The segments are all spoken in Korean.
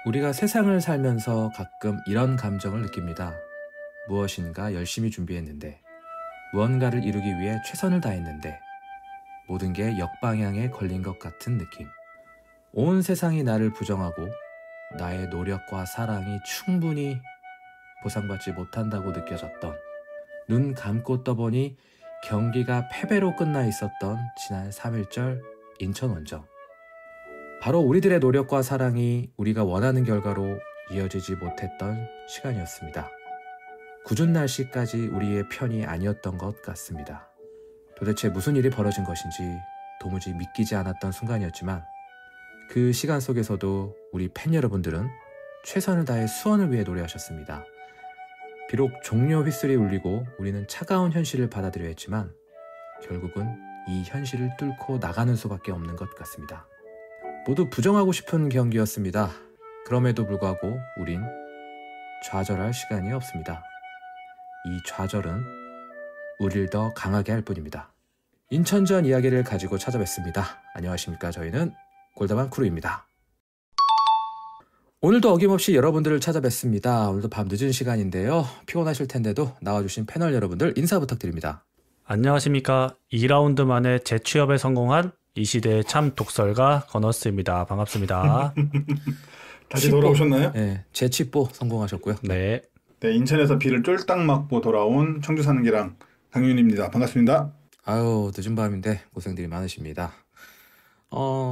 우리가 세상을 살면서 가끔 이런 감정을 느낍니다. 무엇인가 열심히 준비했는데, 무언가를 이루기 위해 최선을 다했는데, 모든 게 역방향에 걸린 것 같은 느낌. 온 세상이 나를 부정하고 나의 노력과 사랑이 충분히 보상받지 못한다고 느껴졌던, 눈 감고 떠보니 경기가 패배로 끝나 있었던 지난 3.1절 인천원정. 바로 우리들의 노력과 사랑이 우리가 원하는 결과로 이어지지 못했던 시간이었습니다. 궂은 날씨까지 우리의 편이 아니었던 것 같습니다. 도대체 무슨 일이 벌어진 것인지 도무지 믿기지 않았던 순간이었지만, 그 시간 속에서도 우리 팬 여러분들은 최선을 다해 수원을 위해 노래하셨습니다. 비록 종료 휘슬이 울리고 우리는 차가운 현실을 받아들여야 했지만, 결국은 이 현실을 뚫고 나가는 수밖에 없는 것 같습니다. 모두 부정하고 싶은 경기였습니다. 그럼에도 불구하고 우린 좌절할 시간이 없습니다. 이 좌절은 우리를 더 강하게 할 뿐입니다. 인천전 이야기를 가지고 찾아뵙습니다. 안녕하십니까. 저희는 골다방 크루입니다. 오늘도 어김없이 여러분들을 찾아뵙습니다. 오늘도 밤 늦은 시간인데요. 피곤하실 텐데도 나와주신 패널 여러분들 인사 부탁드립니다. 안녕하십니까. 2라운드 만에 재취업에 성공한 이 시대의 참 독설가 건어스입니다. 반갑습니다. 다시 돌아오셨나요? 네, 재취뽀 성공하셨고요. 네. 네, 인천에서 비를 쫄딱 맞고 돌아온 청주 사는 기랑 강윤입니다. 반갑습니다. 아유, 늦은 밤인데 고생들이 많으십니다.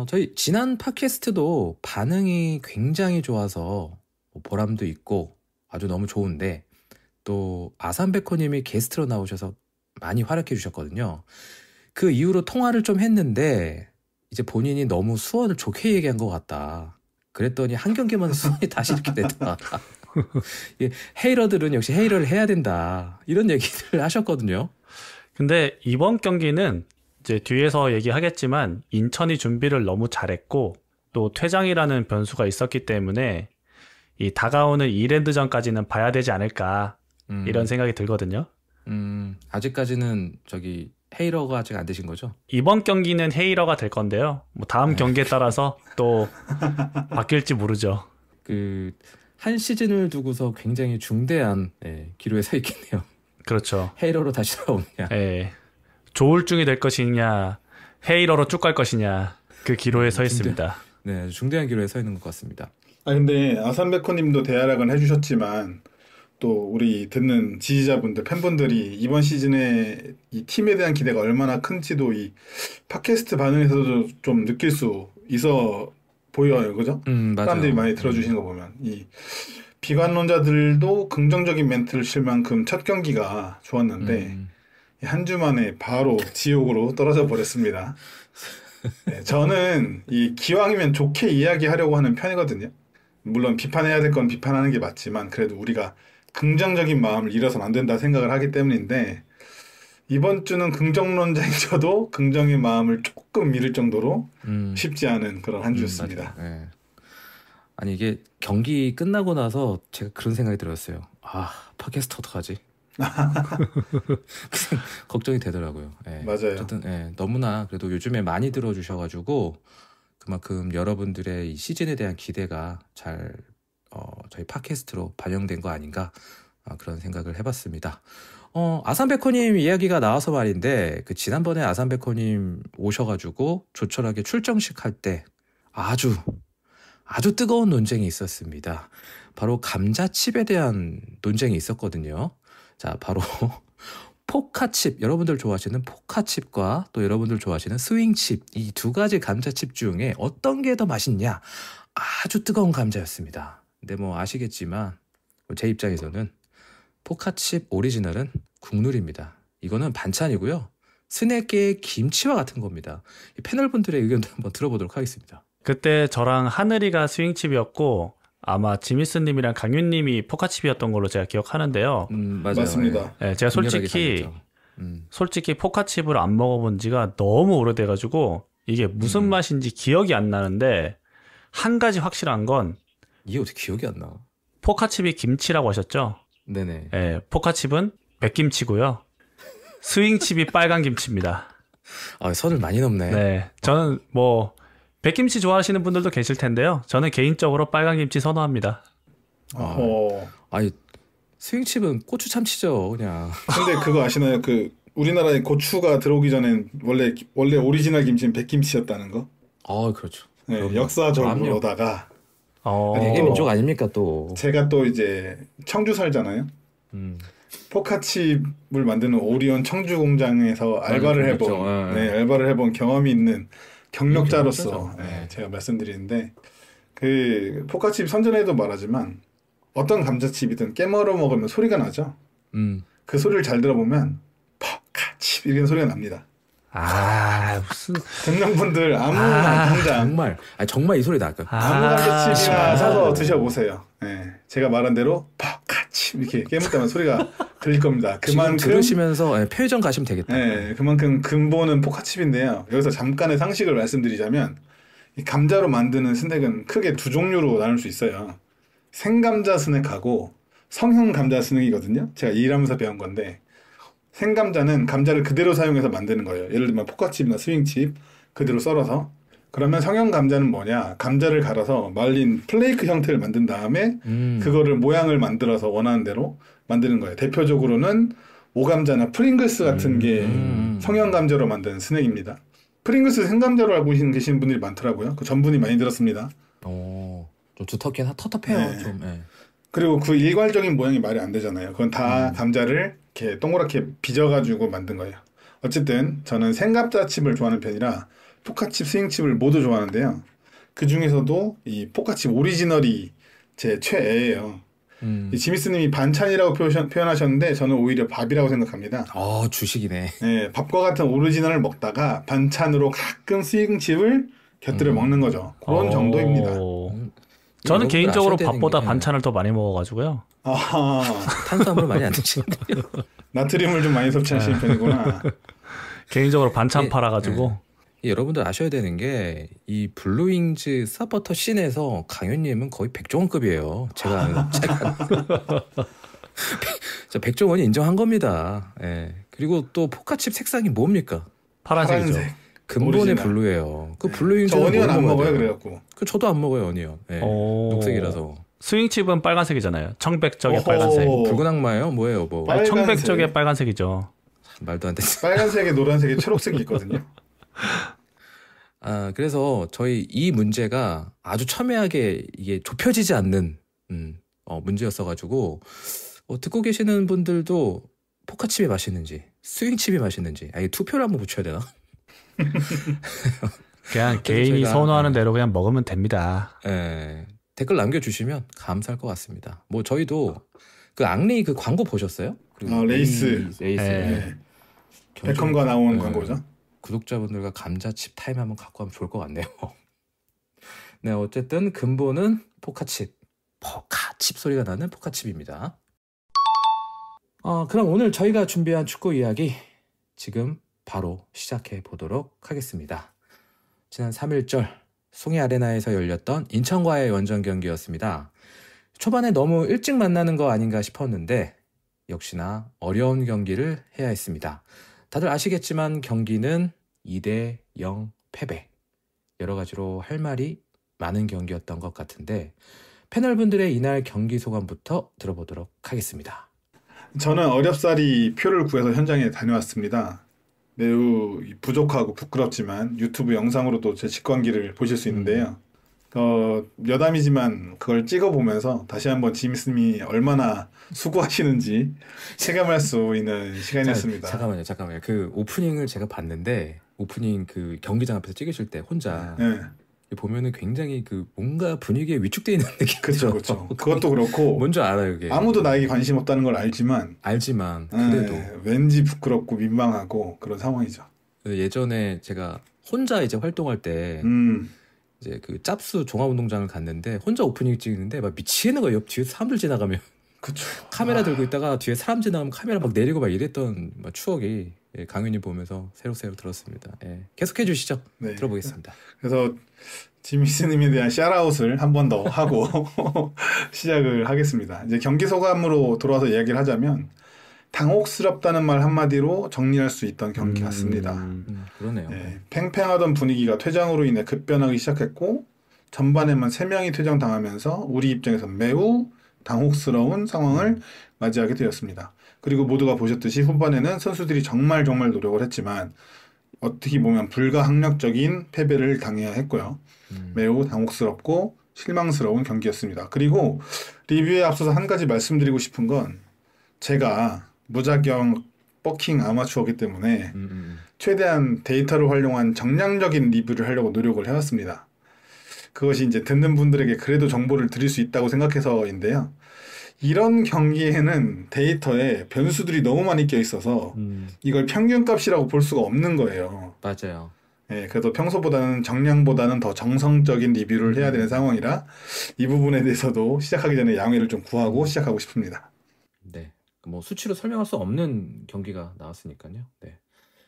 저희 지난 팟캐스트도 반응이 굉장히 좋아서 보람도 있고 아주 너무 좋은데, 또 아산베코님이 게스트로 나오셔서 많이 활약해 주셨거든요. 그 이후로 통화를 좀 했는데 이제 본인이 너무 수원을 좋게 얘기한 것 같다. 그랬더니 한 경기만 수원이 다시 이렇게 됐다. 헤이러들은 역시 헤이러를 해야 된다. 이런 얘기를 하셨거든요. 근데 이번 경기는 이제 뒤에서 얘기하겠지만 인천이 준비를 너무 잘했고 또 퇴장이라는 변수가 있었기 때문에 이 다가오는 2랜드전까지는 봐야 되지 않을까 이런 생각이 들거든요. 아직까지는 헤이러가 아직 안 되신 거죠? 이번 경기는 헤이러가 될 건데요. 뭐 다음 경기에 따라서 또 바뀔지 모르죠. 한 시즌을 두고서 굉장히 중대한 기로에 서 있겠네요. 그렇죠. 헤이러로 다시 돌아오느냐. 조울증이 될 것이냐, 헤이러로 쭉 갈 것이냐, 그 기로에 서 있습니다. 네, 중대한 기로에 서 있는 것 같습니다. 근데 아산베코님도 대활약은 해주셨지만 또 우리 듣는 지지자분들, 팬분들이 이번 시즌에 이 팀에 대한 기대가 얼마나 큰지도 이 팟캐스트 반응에서도 좀 느낄 수 있어 보여요, 그죠? 맞아요. 사람들이 많이 들어주시는 거 보면 이 비관론자들도 긍정적인 멘트를 칠 만큼 첫 경기가 좋았는데 한 주 만에 바로 지옥으로 떨어져 버렸습니다. 네, 저는 이 기왕이면 좋게 이야기하려고 하는 편이거든요. 물론 비판해야 될 건 비판하는 게 맞지만 그래도 우리가 긍정적인 마음을 잃어서는 안 된다 생각을 하기 때문인데, 이번 주는 긍정론자인 저도 긍정의 마음을 조금 잃을 정도로 쉽지 않은 그런 한 주였습니다. 네. 아니, 이게 경기 끝나고 나서 제가 그런 생각이 들었어요. 팟캐스트 어떡하지? 걱정이 되더라고요. 맞아요. 어쨌든 너무나 그래도 요즘에 많이 들어주셔가지고 그만큼 여러분들의 이 시즌에 대한 기대가 잘 저희 팟캐스트로 반영된 거 아닌가, 그런 생각을 해봤습니다. 아산베코님 이야기가 나와서 말인데, 지난번에 아산베코님 오셔가지고 조촐하게 출정식 할 때 아주 뜨거운 논쟁이 있었습니다. 바로 감자칩에 대한 논쟁이 있었거든요. 자, 바로 포카칩, 여러분들 좋아하시는 포카칩과 또 여러분들 좋아하시는 스윙칩, 이 두 가지 감자칩 중에 어떤 게 더 맛있냐, 아주 뜨거운 감자였습니다. 근데 아시겠지만 제 입장에서는 포카칩 오리지널은 국룰입니다. 이거는 반찬이고요. 스낵계의 김치와 같은 겁니다. 패널분들의 의견도 한번 들어보도록 하겠습니다. 그때 저랑 하늘이가 스윙칩이었고 아마 지미스님이랑 강윤님이 포카칩이었던 걸로 제가 기억하는데요. 맞아요. 맞습니다. 네, 제가 솔직히 포카칩을 안 먹어본 지가 너무 오래돼가지고 이게 무슨 맛인지 기억이 안 나는데, 한 가지 확실한 건 이게 어떻게 기억이 안 나? 포카칩이 김치라고 하셨죠? 네네. 네, 포카칩은 백김치고요. 스윙칩이 빨간 김치입니다. 선을 많이 넘네. 네, 저는 백김치 좋아하시는 분들도 계실 텐데요. 저는 개인적으로 빨간 김치 선호합니다. 어허. 스윙칩은 고추 참치죠, 그냥. 근데 그거 아시나요? 그 우리나라에 고추가 들어오기 전엔 원래 오리지널 김치는 백김치였다는 거? 그렇죠. 네, 그럼요. 역사적으로다가 되게 민족 아닙니까 또. 제가 또 이제 청주 살잖아요. 음. 포카칩을 만드는 오리온 청주 공장에서 알바를 해본, 경력자. 네, 알바를 해본 경험이 있는 경력자로서 경력자죠. 네, 제가 말씀드리는데 그 포카칩 선전에도 말하지만 어떤 감자칩이든 깨물어 먹으면 소리가 나죠. 그 소리를 잘 들어보면 포카칩 이런 소리가 납니다. 무슨 듣는분들 아무 당장 정말 이 소리 나. 아무 감자칩이나 사서 맞아요. 드셔보세요. 네, 제가 말한 대로 포카칩 이렇게 깨물 때만 소리가 들릴 겁니다. 지금 그만큼 들으시면서 편의점 가시면 되겠다. 네, 그만큼 근본은 포카칩인데요. 여기서 잠깐의 상식을 말씀드리자면 이 감자로 만드는 스낵은 크게 두 종류로 나눌 수 있어요. 생감자 스낵하고 성형 감자 스낵이거든요. 제가 일하면서 배운 건데 생감자는 감자를 그대로 사용해서 만드는 거예요. 예를 들면 포카칩이나 스윙칩 그대로 썰어서. 그러면 성형 감자는 뭐냐? 감자를 갈아서 말린 플레이크 형태를 만든 다음에 그거를 모양을 만들어서 원하는 대로 만드는 거예요. 대표적으로는 오감자나 프링글스 같은 게 성형 감자로 만든 스낵입니다. 프링글스 생감자로 알고 계시는 분들이 많더라고요. 그 전분이 많이 들었습니다. 좀 두텁긴 텁텁해요. 네. 좀. 그리고 그 일괄적인 모양이 말이 안 되잖아요. 그건 다 감자를 이렇게 동그랗게 빚어가지고 만든 거예요. 어쨌든 저는 생감자칩을 좋아하는 편이라 포카칩, 스윙칩을 모두 좋아하는데요. 그 중에서도 이 포카칩 오리지널이 제 최애예요. 이 지미스님이 반찬이라고 표현하셨는데 저는 오히려 밥이라고 생각합니다. 주식이네. 네, 밥과 같은 오리지널을 먹다가 반찬으로 가끔 스윙칩을 곁들여 먹는 거죠. 그런 정도입니다. 저는 개인적으로 아셔야 되는 밥보다 게, 반찬을 더 많이 먹어가지고요. 탄수화물 많이 안 드시는데요. 나트륨을 좀 많이 섭취하시는 편이구나. 개인적으로 반찬 팔아가지고. 여러분들 아셔야 되는 게 이 블루윙즈 서버터 씬에서 강현님은 거의 백종원급이에요. 제가 백종원이 인정한 겁니다. 그리고 또 포카칩 색상이 뭡니까? 파란색이죠. 파란색. 근본의 오리지널. 블루예요. 그 블루윙즈 저 어니언 안 먹어요, 그래갖고. 저도 안 먹어요, 어니언. 녹색이라서. 스윙칩은 빨간색이잖아요. 청백적의 어허. 빨간색. 붉은 악마예요? 뭐예요, 뭐? 빨간색. 청백적의 빨간색이죠. 말도 안 되지. 빨간색에 노란색에 초록색이 있거든요. 그래서 저희 이 문제가 아주 첨예하게 이게 좁혀지지 않는 문제였어가지고 듣고 계시는 분들도 포카칩이 맛있는지 스윙칩이 맛있는지 투표를 한번 붙여야 되나? 그냥 개인이 선호하는 대로 그냥 먹으면 됩니다. 댓글 남겨주시면 감사할 것 같습니다. 뭐 저희도 그 앙리 그 광고 보셨어요? 레이스. 네. 베컴과 나온 광고죠. 구독자분들과 감자칩 타임 한번 갖고 하면 좋을 것 같네요. 네, 어쨌든 근본은 포카칩 소리가 나는 포카칩입니다. 그럼 오늘 저희가 준비한 축구 이야기 지금 바로 시작해 보도록 하겠습니다. 지난 3일절 송이 아레나에서 열렸던 인천과의 원정 경기였습니다. 초반에 너무 일찍 만나는 거 아닌가 싶었는데 역시나 어려운 경기를 해야 했습니다. 다들 아시겠지만 경기는 2대0 패배. 여러 가지로 할 말이 많은 경기였던 것 같은데 패널분들의 이날 경기 소감부터 들어보도록 하겠습니다. 저는 어렵사리 표를 구해서 현장에 다녀왔습니다. 매우 부족하고 부끄럽지만 유튜브 영상으로도 제 직관기를 보실 수 있는데요. 여담이지만 그걸 찍어보면서 다시 한번 지미스님이 얼마나 수고하시는지 체감할 수 있는 시간이었습니다. 잠깐만요. 그 오프닝을 제가 봤는데 오프닝 그 경기장 앞에서 찍으실 때 혼자 보면은 굉장히 그 뭔가 분위기에 위축되어 있는 느낌. 그렇죠. 그것도 그렇고 뭔지 알아요, 이게. 아무도 나에게 관심 없다는 걸 알지만 그래도 왠지 부끄럽고 민망하고 그런 상황이죠. 예전에 제가 혼자 이제 활동할 때 이제 그 짭수 종합운동장을 갔는데 혼자 오프닝 찍는데 막 미치겠는 거예요. 옆 뒤에서 사람들 지나가면. 그쵸. 카메라 들고 있다가 뒤에 사람 지나가면 카메라 막 내리고 막 이랬던 막 추억이 강윤이 보면서 새록새록 들었습니다. 계속해 주시죠. 네. 들어보겠습니다. 그래서 지미스님에 대한 샤라웃을 한 번 더 하고 시작을 하겠습니다. 이제 경기 소감으로 돌아와서 이야기를 하자면 당혹스럽다는 말 한마디로 정리할 수 있던 경기 같습니다. 그러네요. 네, 팽팽하던 분위기가 퇴장으로 인해 급변하기 시작했고 전반에만 3명이 퇴장당하면서 우리 입장에서는 매우 당혹스러운 상황을 맞이하게 되었습니다. 그리고 모두가 보셨듯이 후반에는 선수들이 정말 노력을 했지만 어떻게 보면 불가항력적인 패배를 당해야 했고요. 매우 당혹스럽고 실망스러운 경기였습니다. 그리고 리뷰에 앞서서 한 가지 말씀드리고 싶은 건 제가 무작정 버킹 아마추어이기 때문에 최대한 데이터를 활용한 정량적인 리뷰를 하려고 노력을 해왔습니다. 그것이 이제 듣는 분들에게 그래도 정보를 드릴 수 있다고 생각해서인데요. 이런 경기에는 데이터에 변수들이 너무 많이 껴 있어서 이걸 평균값이라고 볼 수가 없는 거예요. 맞아요. 네, 그래서 평소보다는 정량보다는 더 정성적인 리뷰를 해야 되는 상황이라 이 부분에 대해서도 시작하기 전에 양해를 좀 구하고 시작하고 싶습니다. 네, 뭐 수치로 설명할 수 없는 경기가 나왔으니까요. 네,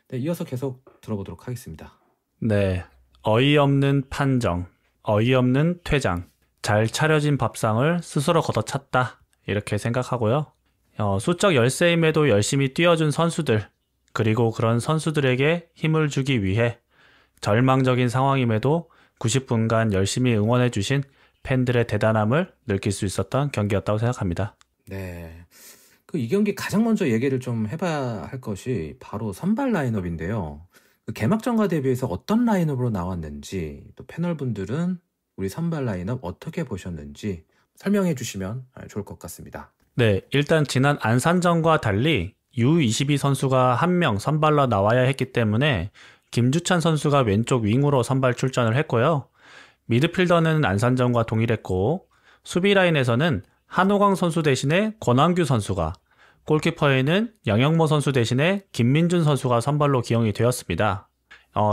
네, 이어서 계속 들어보도록 하겠습니다. 네, 어이없는 판정, 어이없는 퇴장, 잘 차려진 밥상을 스스로 걷어찼다 이렇게 생각하고요. 수적 열세임에도 열심히 뛰어준 선수들, 그리고 그런 선수들에게 힘을 주기 위해 절망적인 상황임에도 90분간 열심히 응원해주신 팬들의 대단함을 느낄 수 있었던 경기였다고 생각합니다. 네, 이 경기 가장 먼저 얘기를 좀 해봐야 할 것이 바로 선발 라인업인데요. 개막전과 대비해서 어떤 라인업으로 나왔는지, 또 패널분들은 우리 선발 라인업 어떻게 보셨는지 설명해 주시면 좋을 것 같습니다. 네, 일단 지난 안산전과 달리 U22 선수가 한 명 선발로 나와야 했기 때문에 김주찬 선수가 왼쪽 윙으로 선발 출전을 했고요. 미드필더는 안산전과 동일했고 수비 라인에서는 한호광 선수 대신에 권한규 선수가, 골키퍼에는 양영모 선수 대신에 김민준 선수가 선발로 기용이 되었습니다.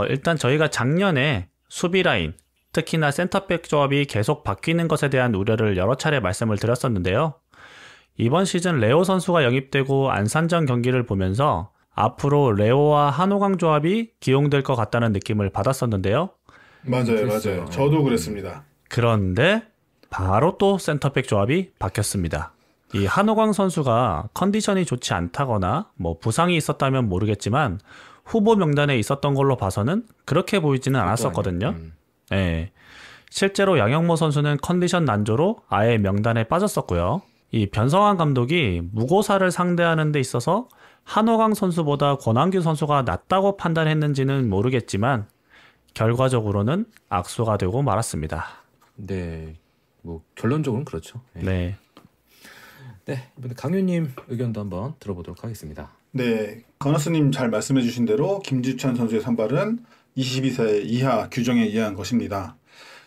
일단 저희가 작년에 수비 라인, 특히나 센터백 조합이 계속 바뀌는 것에 대한 우려를 여러 차례 말씀을 드렸었는데요. 이번 시즌 레오 선수가 영입되고 안산전 경기를 보면서 앞으로 레오와 한호광 조합이 기용될 것 같다는 느낌을 받았었는데요. 맞아요. 저도 그랬습니다. 그런데 바로 또 센터백 조합이 바뀌었습니다. 이 한호광 선수가 컨디션이 좋지 않다거나 뭐 부상이 있었다면 모르겠지만 후보 명단에 있었던 걸로 봐서는 그렇게 보이지는 않았었거든요. 네. 실제로 양영모 선수는 컨디션 난조로 아예 명단에 빠졌었고요. 이 변성환 감독이 무고사를 상대하는 데 있어서 한호광 선수보다 권한규 선수가 낫다고 판단했는지는 모르겠지만 결과적으로는 악수가 되고 말았습니다. 네, 뭐 결론적으로는 그렇죠. 네. 네, 이번에 강유님 의견도 한번 들어보도록 하겠습니다. 네, 건너스님 잘 말씀해 주신 대로 김주찬 선수의 선발은 22세 이하 규정에 의한 것입니다.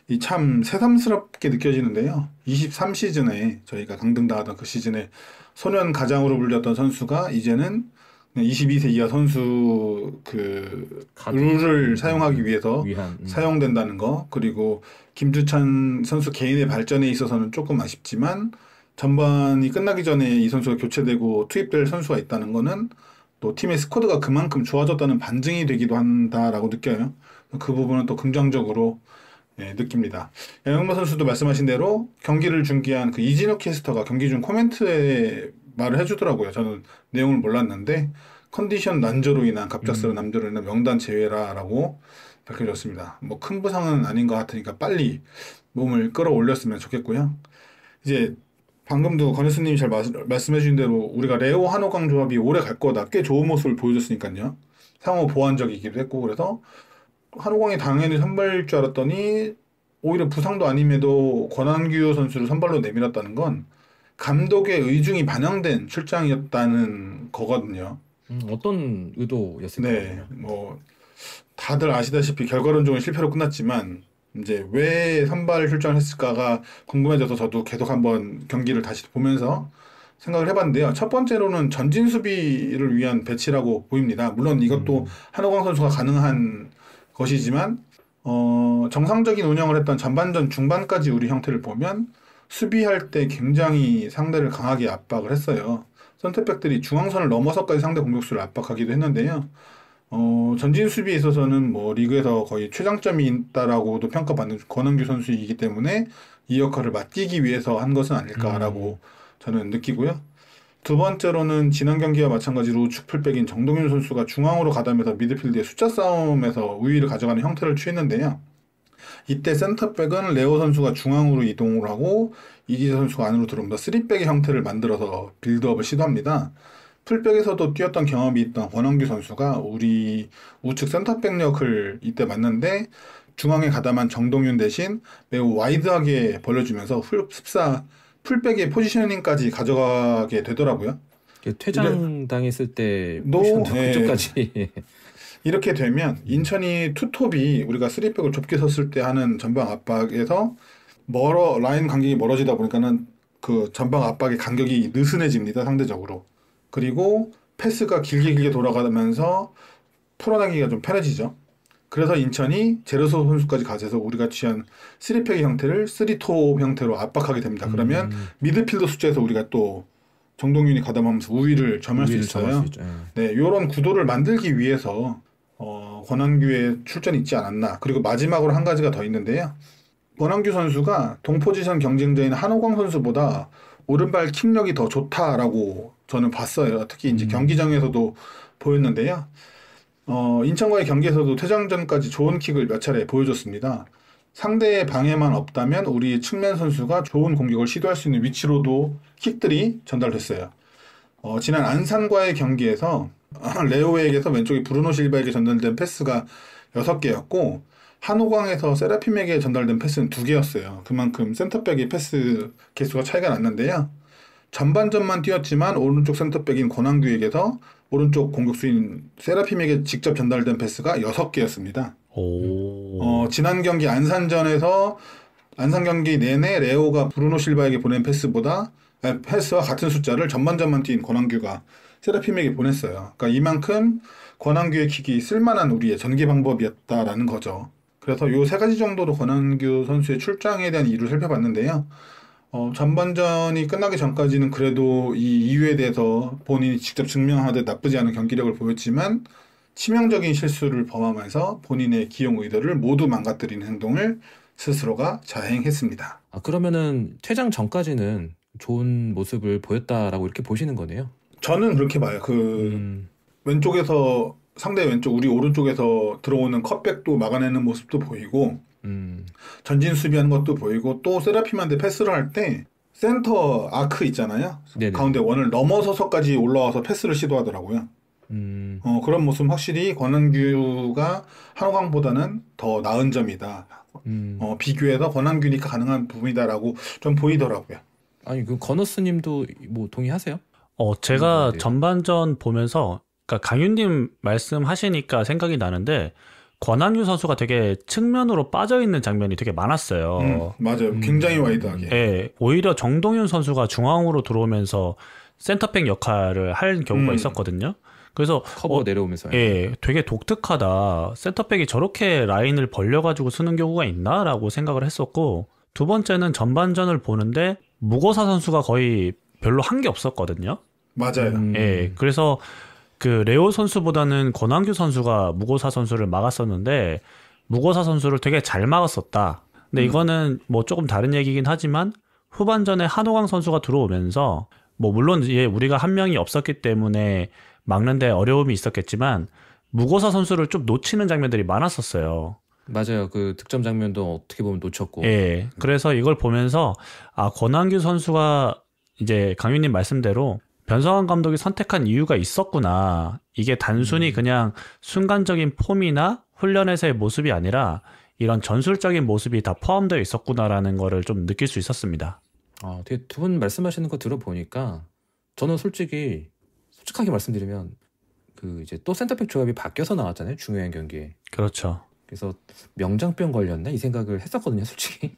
이 참 새삼스럽게 느껴지는데요. 23시즌에 저희가 강등당하던 그 시즌에 소년 가장으로 불렸던 선수가 이제는 22세 이하 선수 그 룰을 사용하기 위해서 사용된다는 거, 그리고 김주찬 선수 개인의 발전에 있어서는 조금 아쉽지만 전반이 끝나기 전에 이 선수가 교체되고 투입될 선수가 있다는 거는 또 팀의 스쿼드가 그만큼 좋아졌다는 반증이 되기도 한다라고 느껴요. 그 부분은 또 긍정적으로 느낍니다. 양영모 선수도 말씀하신 대로 경기를 중계한 그 이진욱 캐스터가 경기 중 코멘트에 말을 해주더라고요. 저는 내용을 몰랐는데 컨디션 난조로 인한 갑작스러운 남조로 인한 명단 제외라라고 밝혀졌습니다. 뭐 큰 부상은 아닌 것 같으니까 빨리 몸을 끌어올렸으면 좋겠고요. 이제 방금도 건혜수님이 잘 말씀해 주신 대로 우리가 레오 한호광 조합이 오래 갈 거다, 꽤 좋은 모습을 보여줬으니까요. 상호 보완적이기도 했고, 그래서 한호광이 당연히 선발일 줄 알았더니 오히려 부상도 아님에도 권한규 선수를 선발로 내밀었다는 건 감독의 의중이 반영된 출장이었다는 거거든요. 어떤 의도였을까요? 네, 뭐 다들 아시다시피 결과론적으로 실패로 끝났지만 이제 왜 선발 출전을 했을까가 궁금해져서 저도 계속 한번 경기를 다시 보면서 생각을 해봤는데요. 첫 번째로는 전진 수비를 위한 배치라고 보입니다. 물론 이것도 한호광 선수가 가능한 것이지만 정상적인 운영을 했던 전반전 중반까지 우리 형태를 보면 수비할 때 굉장히 상대를 강하게 압박을 했어요. 센터백들이 중앙선을 넘어서까지 상대 공격수를 압박하기도 했는데요. 전진 수비에 있어서는 뭐 리그에서 거의 최장점이 있다라고도 평가받는 권한규 선수이기 때문에 이 역할을 맡기기 위해서 한 것은 아닐까라고 저는 느끼고요. 두 번째로는 지난 경기와 마찬가지로 우측 풀백인 정동윤 선수가 중앙으로 가담해서 미드필드의 숫자 싸움에서 우위를 가져가는 형태를 취했는데요. 이때 센터백은 레오 선수가 중앙으로 이동을 하고 이기재 선수가 안으로 들어옵니다. 3백의 형태를 만들어서 빌드업을 시도합니다. 풀백에서도 뛰었던 경험이 있던 권원규 선수가 우리 우측 센터백 역을 이때 맡는데 중앙에 가담한 정동윤 대신 매우 와이드하게 벌려주면서 흡사 풀백의 포지셔닝까지 가져가게 되더라고요. 퇴장당했을 때 그쪽까지 이렇게 되면 인천이 투톱이 우리가 3백을 좁게 섰을 때 하는 전방 압박에서 라인 간격이 멀어지다 보니까는 그 전방 압박의 간격이 느슨해집니다, 상대적으로. 그리고 패스가 길게 돌아가면서 풀어나기가 좀 편해지죠. 그래서 인천이 제르소 선수까지 가져서 우리가 취한 3팩의 형태를 3톱 형태로 압박하게 됩니다. 그러면 미드필더 숫자에서 우리가 또 정동윤이 가담하면서 우위를 점할 수 있어요. 네, 이런 구도를 만들기 위해서 권한규의 출전이 있지 않았나. 그리고 마지막으로 한 가지가 더 있는데요. 권한규 선수가 동포지션 경쟁자인 한호광 선수보다 오른발 킥력이 더 좋다라고 저는 봤어요. 특히 이제 경기장에서도 보였는데요. 인천과의 경기에서도 퇴장전까지 좋은 킥을 몇 차례 보여줬습니다. 상대의 방해만 없다면 우리 측면 선수가 좋은 공격을 시도할 수 있는 위치로도 킥들이 전달됐어요. 지난 안산과의 경기에서 레오에게서 왼쪽에 브루노 실바에게 전달된 패스가 6개였고 한호광에서 세라핌에게 전달된 패스는 2개였어요. 그만큼 센터백의 패스 개수가 차이가 났는데요. 전반전만 뛰었지만 오른쪽 센터백인 권한규에게서 오른쪽 공격수인 세라핌에게 직접 전달된 패스가 6개였습니다. 지난 경기 안산 경기 내내 레오가 브루노 실바에게 보낸 패스와 같은 숫자를 전반전만 뛴 권한규가 세라핌에게 보냈어요. 그러니까 이만큼 권한규의 킥이 쓸만한 우리의 전개 방법이었다라는 거죠. 그래서 요 3가지 정도로 권한규 선수의 출장에 대한 이유를 살펴봤는데요. 전반전이 끝나기 전까지는 그래도 이 이유에 대해서 본인이 직접 증명하듯 나쁘지 않은 경기력을 보였지만 치명적인 실수를 범하면서 본인의 기용 의도를 모두 망가뜨리는 행동을 스스로가 자행했습니다. 그러면은 퇴장 전까지는 좋은 모습을 보였다라고 이렇게 보시는 거네요? 저는 그렇게 봐요. 왼쪽에서 상대 왼쪽 우리 오른쪽에서 들어오는 컷백도 막아내는 모습도 보이고 전진 수비하는 것도 보이고 또 세라핌한테 패스를 할 때 센터 아크 있잖아요. 네네. 가운데 원을 넘어서서까지 올라와서 패스를 시도하더라고요. 그런 모습 확실히 권한규가 한호광보다는 더 나은 점이다. 비교해서 권한규니까 가능한 부분이다라고 좀 보이더라고요. 아니 건어스님도 뭐 동의하세요? 제가 전반전 보면서 그러니까 강윤님 말씀하시니까 생각이 나는데 권한규 선수가 되게 측면으로 빠져있는 장면이 되게 많았어요. 맞아요. 굉장히 와이드하게. 네, 오히려 정동윤 선수가 중앙으로 들어오면서 센터백 역할을 할 경우가 있었거든요. 그래서 커버 내려오면서 되게 독특하다. 센터백이 저렇게 라인을 벌려가지고 쓰는 경우가 있나라고 생각을 했었고, 두 번째는 전반전을 보는데 무고사 선수가 거의 별로 한 게 없었거든요. 맞아요. 그래서 그 레오 선수보다는 권한규 선수가 무고사 선수를 막았었는데 무고사 선수를 되게 잘 막았었다. 근데 이거는 뭐 조금 다른 얘기긴 하지만 후반전에 한호광 선수가 들어오면서 뭐 물론 우리가 한 명이 없었기 때문에 막는데 어려움이 있었겠지만 무고사 선수를 좀 놓치는 장면들이 많았었어요. 맞아요. 그 득점 장면도 어떻게 보면 놓쳤고. 그래서 이걸 보면서 권한규 선수가 이제 강윤님 말씀대로 변성환 감독이 선택한 이유가 있었구나. 이게 단순히 그냥 순간적인 폼이나 훈련에서의 모습이 아니라 이런 전술적인 모습이 다 포함되어 있었구나라는 거를 좀 느낄 수 있었습니다. 되게 두 분 말씀하시는 거 들어보니까 저는 솔직하게 말씀드리면 이제 또 센터백 조합이 바뀌어서 나왔잖아요. 중요한 경기에. 그렇죠. 그래서 명장병 걸렸나 이 생각을 했었거든요, 솔직히.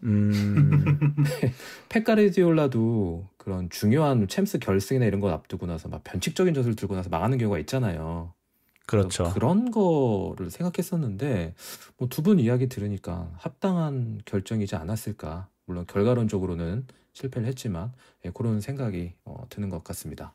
펩 가르디올라도 그런 중요한 챔스 결승이나 이런 거 앞두고 나서 막 변칙적인 젖을 들고 나서 망하는 경우가 있잖아요. 그렇죠. 그런 거를 생각했었는데 뭐 두 분 이야기 들으니까 합당한 결정이지 않았을까. 물론 결과론적으로는 실패를 했지만 그런 생각이 드는 것 같습니다.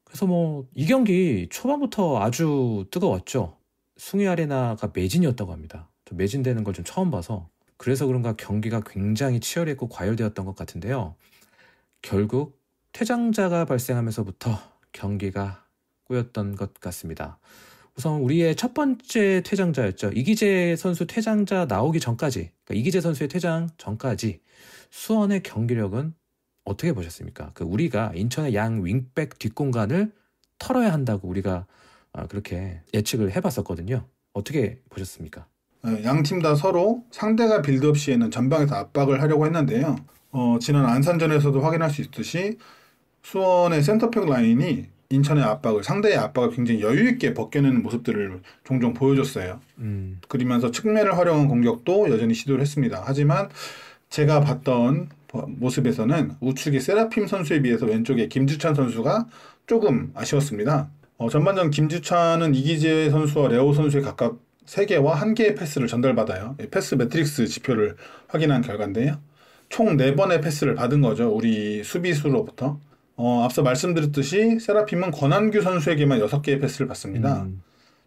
그래서 뭐 이 경기 초반부터 아주 뜨거웠죠. 숭이 아레나가 매진이었다고 합니다. 저 매진되는 걸 좀 처음 봐서 그래서 그런가 경기가 굉장히 치열했고 과열되었던 것 같은데요. 결국 퇴장자가 발생하면서부터 경기가 꼬였던 것 같습니다. 우선 우리의 첫 번째 퇴장자였죠. 이기재 선수 퇴장자 나오기 전까지, 그러니까 이기재 선수의 퇴장 전까지 수원의 경기력은 어떻게 보셨습니까? 우리가 인천의 양 윙백 뒷공간을 털어야 한다고 우리가 그렇게 예측을 해봤었거든요. 어떻게 보셨습니까? 양 팀 다 서로 상대가 빌드업 시에는 전방에서 압박을 하려고 했는데요. 지난 안산전에서도 확인할 수 있듯이 수원의 센터백 라인이 인천의 압박을, 상대의 압박을 굉장히 여유 있게 벗겨내는 모습들을 종종 보여줬어요. 그러면서 측면을 활용한 공격도 여전히 시도를 했습니다. 하지만 제가 봤던 모습에서는 우측의 세라핌 선수에 비해서 왼쪽에 김주찬 선수가 조금 아쉬웠습니다. 전반전 김주찬은 이기재 선수와 레오 선수의 각각 3개와 1개의 패스를 전달받아요. 패스 매트릭스 지표를 확인한 결과인데요. 총 4번의 패스를 받은 거죠. 우리 수비수로부터. 앞서 말씀드렸듯이 세라핌은 권한규 선수에게만 6개의 패스를 받습니다.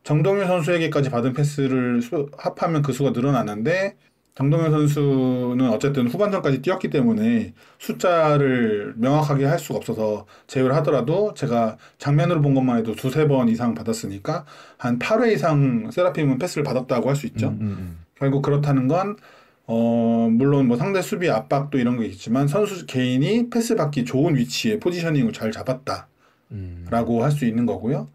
정동윤 선수에게까지 받은 패스를 합하면 그 수가 늘어나는데 정동윤 선수는 어쨌든 후반전까지 뛰었기 때문에 숫자를 명확하게 할 수가 없어서 제외를 하더라도 제가 장면으로 본 것만 해도 2-3번 이상 받았으니까 한 8회 이상 세라핌은 패스를 받았다고 할 수 있죠. 결국 그렇다는 건 물론 뭐 상대 수비 압박도 이런 게 있지만 선수 개인이 패스 받기 좋은 위치에 포지셔닝을 잘 잡았다라고 할 수 있는 거고요.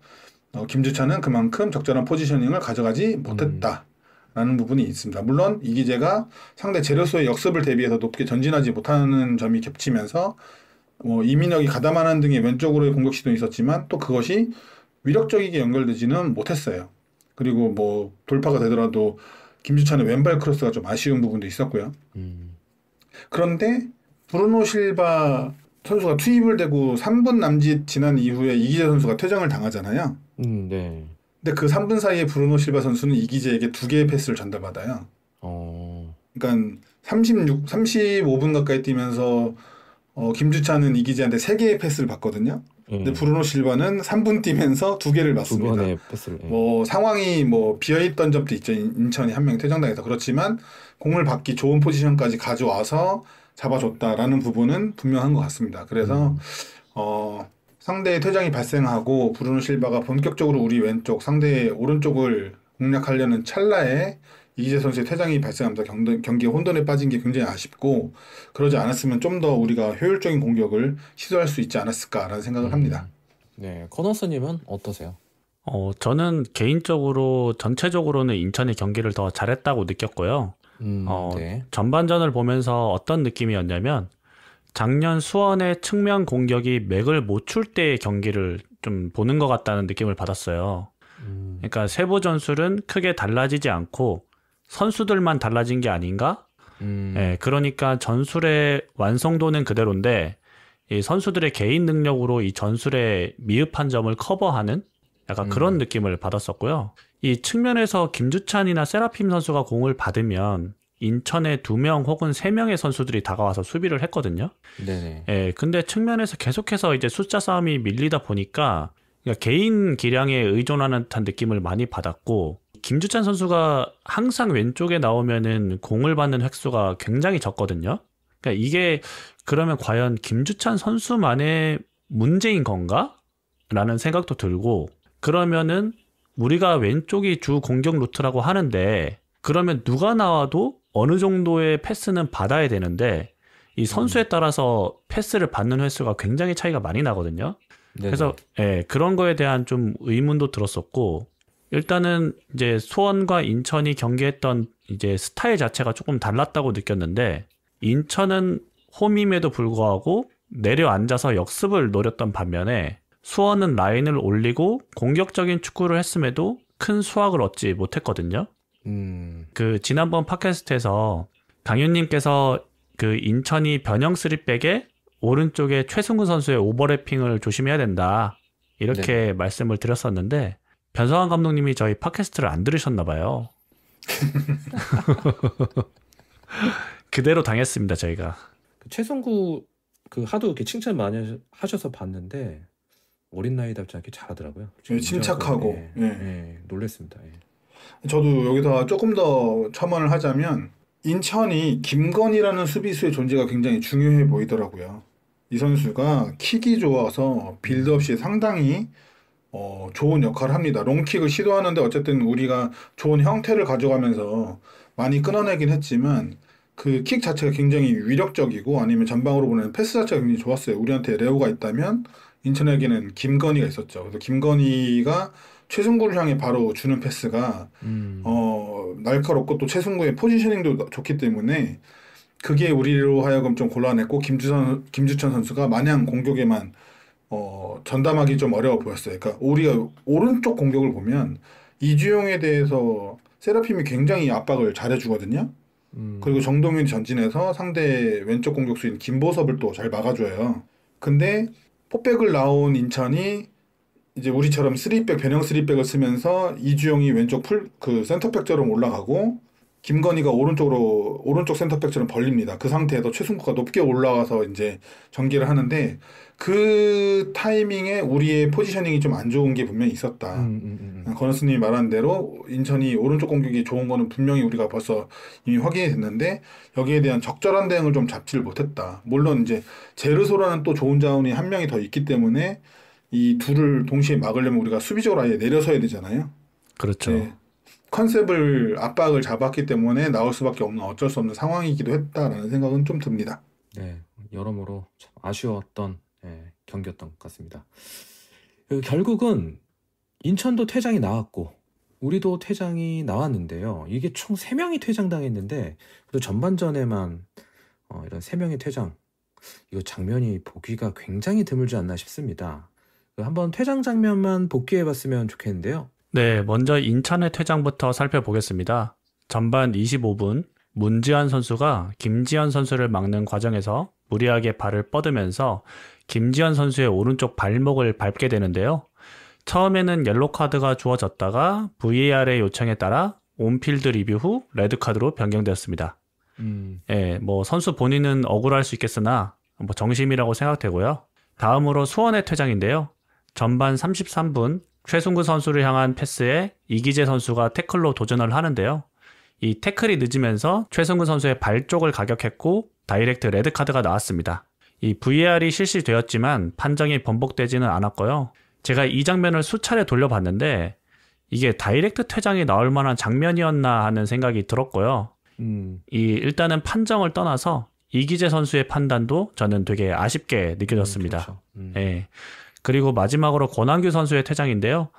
김주찬은 그만큼 적절한 포지셔닝을 가져가지 못했다라는 부분이 있습니다. 물론 이기재가 상대 제로소의 역습을 대비해서 높게 전진하지 못하는 점이 겹치면서 이민혁이 가담하는 등의 왼쪽으로의 공격 시도는 있었지만 또 그것이 위력적이게 연결되지는 못했어요. 그리고 뭐 돌파가 되더라도 김주찬의 왼발 크로스가 좀 아쉬운 부분도 있었고요. 그런데 브루노 실바 선수가 투입을 되고 3분 남짓 지난 이후에 이기재 선수가 퇴장을 당하잖아요. 네. 근데 그 3분 사이에 브루노 실바 선수는 이기재에게 2개의 패스를 전달받아요. 그러니까 35분 가까이 뛰면서 김주찬은 이기재한테 3개의 패스를 받거든요. 근데 브루노 실바는 3분 뛰면서 2개를 맞습니다. 2번의 패스를. 상황이 비어있던 점도 있죠. 인천이 한 명 퇴장당해서. 그렇지만 공을 받기 좋은 포지션까지 가져와서 잡아줬다라는 부분은 분명한 것 같습니다. 그래서 상대의 퇴장이 발생하고 브루노 실바가 본격적으로 우리 왼쪽, 상대의 오른쪽을 공략하려는 찰나에 이기재 선수의 퇴장이 발생하면서 경기가 혼돈에 빠진 게 굉장히 아쉽고, 그러지 않았으면 좀 더 우리가 효율적인 공격을 시도할 수 있지 않았을까라는 생각을 합니다. 네, 커너스님은 어떠세요? 저는 개인적으로 전체적으로는 인천의 경기를 더 잘했다고 느꼈고요. 네. 전반전을 보면서 어떤 느낌이었냐면 작년 수원의 측면 공격이 맥을 못 출 때의 경기를 좀 보는 것 같다는 느낌을 받았어요. 그러니까 세부 전술은 크게 달라지지 않고 선수들만 달라진 게 아닌가? 네, 그러니까 전술의 완성도는 그대로인데 이 선수들의 개인 능력으로 이 전술의 미흡한 점을 커버하는 약간 그런 느낌을 받았었고요. 이 측면에서 김주찬이나 세라핌 선수가 공을 받으면 인천의 2명 혹은 3명의 선수들이 다가와서 수비를 했거든요. 네네. 예, 근데 측면에서 계속해서 이제 숫자 싸움이 밀리다 보니까 그러니까 개인 기량에 의존하는 듯한 느낌을 많이 받았고, 김주찬 선수가 항상 왼쪽에 나오면은 공을 받는 횟수가 굉장히 적거든요. 그러니까 이게 그러면 과연 김주찬 선수만의 문제인 건가? 라는 생각도 들고, 그러면은 우리가 왼쪽이 주 공격 루트라고 하는데 그러면 누가 나와도 어느 정도의 패스는 받아야 되는데 이 선수에 따라서 패스를 받는 횟수가 굉장히 차이가 많이 나거든요. 네네. 그래서 그런 거에 대한 좀 의문도 들었었고, 일단은 이제 수원과 인천이 경기했던 이제 스타일 자체가 조금 달랐다고 느꼈는데, 인천은 홈임에도 불구하고 내려앉아서 역습을 노렸던 반면에 수원은 라인을 올리고 공격적인 축구를 했음에도 큰 수확을 얻지 못했거든요. 그 지난번 팟캐스트에서 강윤님께서 그 인천이 변형 3백에 오른쪽에 최승구 선수의 오버래핑을 조심해야 된다 이렇게 네. 말씀을 드렸었는데 변성환 감독님이 저희 팟캐스트를 안 들으셨나 봐요. 그대로 당했습니다 저희가. 최승구 하도 이렇게 칭찬 많이 하셔서 봤는데 어린 나이답지 않게 잘하더라고요. 침착하고 놀랬습니다. 저도 여기서 조금 더 첨언을 하자면 인천이 김건희라는 수비수의 존재가 굉장히 중요해 보이더라고요. 이 선수가 킥이 좋아서 빌드업 시에 상당히 좋은 역할을 합니다. 롱킥을 시도하는데 어쨌든 우리가 좋은 형태를 가져가면서 많이 끊어내긴 했지만 그 킥 자체가 굉장히 위력적이고 아니면 전방으로 보내는 패스 자체가 굉장히 좋았어요. 우리한테 레오가 있다면 인천에게는 김건희가 있었죠. 그래서 김건희가 최승구를 향해 바로 주는 패스가 날카롭고 또 최승구의 포지셔닝도 좋기 때문에 그게 우리로 하여금 좀 곤란했고 김주천 선수가 마냥 공격에만 전담하기 좀 어려워 보였어요. 그러니까 우리가 오른쪽 공격을 보면 이주용에 대해서 세라핌이 굉장히 압박을 잘해주거든요. 그리고 정동윤이 전진해서 상대 왼쪽 공격수인 김보섭을 또 잘 막아줘요. 근데 포백을 나온 인천이 이제 우리처럼 3백 변형 3백을 쓰면서 이주용이 왼쪽 그 센터백처럼 올라가고 김건희가 오른쪽 센터백처럼 벌립니다. 그 상태에서 최승구가 높게 올라가서 이제 전개를 하는데 그 타이밍에 우리의 포지셔닝이 좀 안 좋은 게 분명히 있었다. 건우스님이 말한 대로 인천이 오른쪽 공격이 좋은 거는 분명히 우리가 벌써 이미 확인이 됐는데 여기에 대한 적절한 대응을 좀 잡지를 못했다. 물론 이제 제르소라는 또 좋은 자원이 한 명이 더 있기 때문에 이 둘을 동시에 막으려면 우리가 수비적으로 아예 내려서야 되잖아요. 그렇죠. 네. 컨셉을 압박을 잡았기 때문에 나올 수밖에 없는 어쩔 수 없는 상황이기도 했다라는 생각은 좀 듭니다. 네, 여러모로 참 아쉬웠던 경기였던 것 같습니다. 결국은 인천도 퇴장이 나왔고 우리도 퇴장이 나왔는데요. 이게 총 3명이 퇴장당했는데 그래도 전반전에만 이런 3명의 퇴장, 이거 장면이 보기가 굉장히 드물지 않나 싶습니다. 한번 퇴장 장면만 복귀해봤으면 좋겠는데요. 네, 먼저 인천의 퇴장부터 살펴보겠습니다. 전반 25분 문지한 선수가 김지현 선수를 막는 과정에서 무리하게 발을 뻗으면서 김지현 선수의 오른쪽 발목을 밟게 되는데요. 처음에는 옐로 카드가 주어졌다가 VAR의 요청에 따라 온필드 리뷰 후 레드카드로 변경되었습니다. 예, 뭐 선수 본인은 억울할 수 있겠으나 뭐 정심이라고 생각되고요. 다음으로 수원의 퇴장인데요. 전반 33분 최승구 선수를 향한 패스에 이기재 선수가 태클로 도전을 하는데요. 이 태클이 늦으면서 최승구 선수의 발 쪽을 가격했고 다이렉트 레드카드가 나왔습니다. 이 VAR이 실시되었지만 판정이 번복되지는 않았고요. 제가 이 장면을 수차례 돌려봤는데 이게 다이렉트 퇴장이 나올 만한 장면이었나 하는 생각이 들었고요. 일단은 판정을 떠나서 이기재 선수의 판단도 저는 되게 아쉽게 느껴졌습니다. 그렇죠. 예. 그리고 마지막으로 권한규 선수의 퇴장인데요.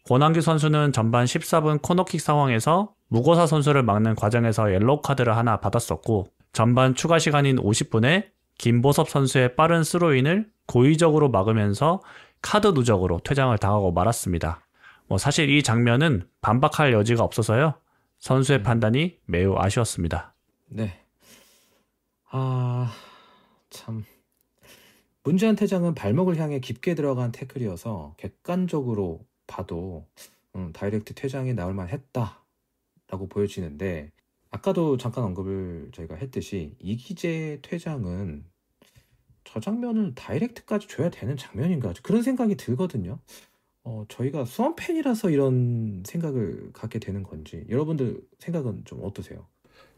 권한규 선수는 전반 14분 코너킥 상황에서 무고사 선수를 막는 과정에서 옐로우 카드를 하나 받았었고 전반 추가 시간인 50분에 김보섭 선수의 빠른 스로인을 고의적으로 막으면서 카드 누적으로 퇴장을 당하고 말았습니다. 사실 이 장면은 반박할 여지가 없어서요. 선수의 판단이 매우 아쉬웠습니다. 네. 참. 문지한 퇴장은 발목을 향해 깊게 들어간 태클이어서 객관적으로 봐도 다이렉트 퇴장이 나올 만했다라고 보여지는데 아까도 잠깐 언급을 저희가 했듯이 이기재 퇴장은 저 장면을 다이렉트까지 줘야 되는 장면인가 그런 생각이 들거든요. 저희가 수원 팬이라서 이런 생각을 갖게 되는 건지 여러분들 생각은 좀 어떠세요?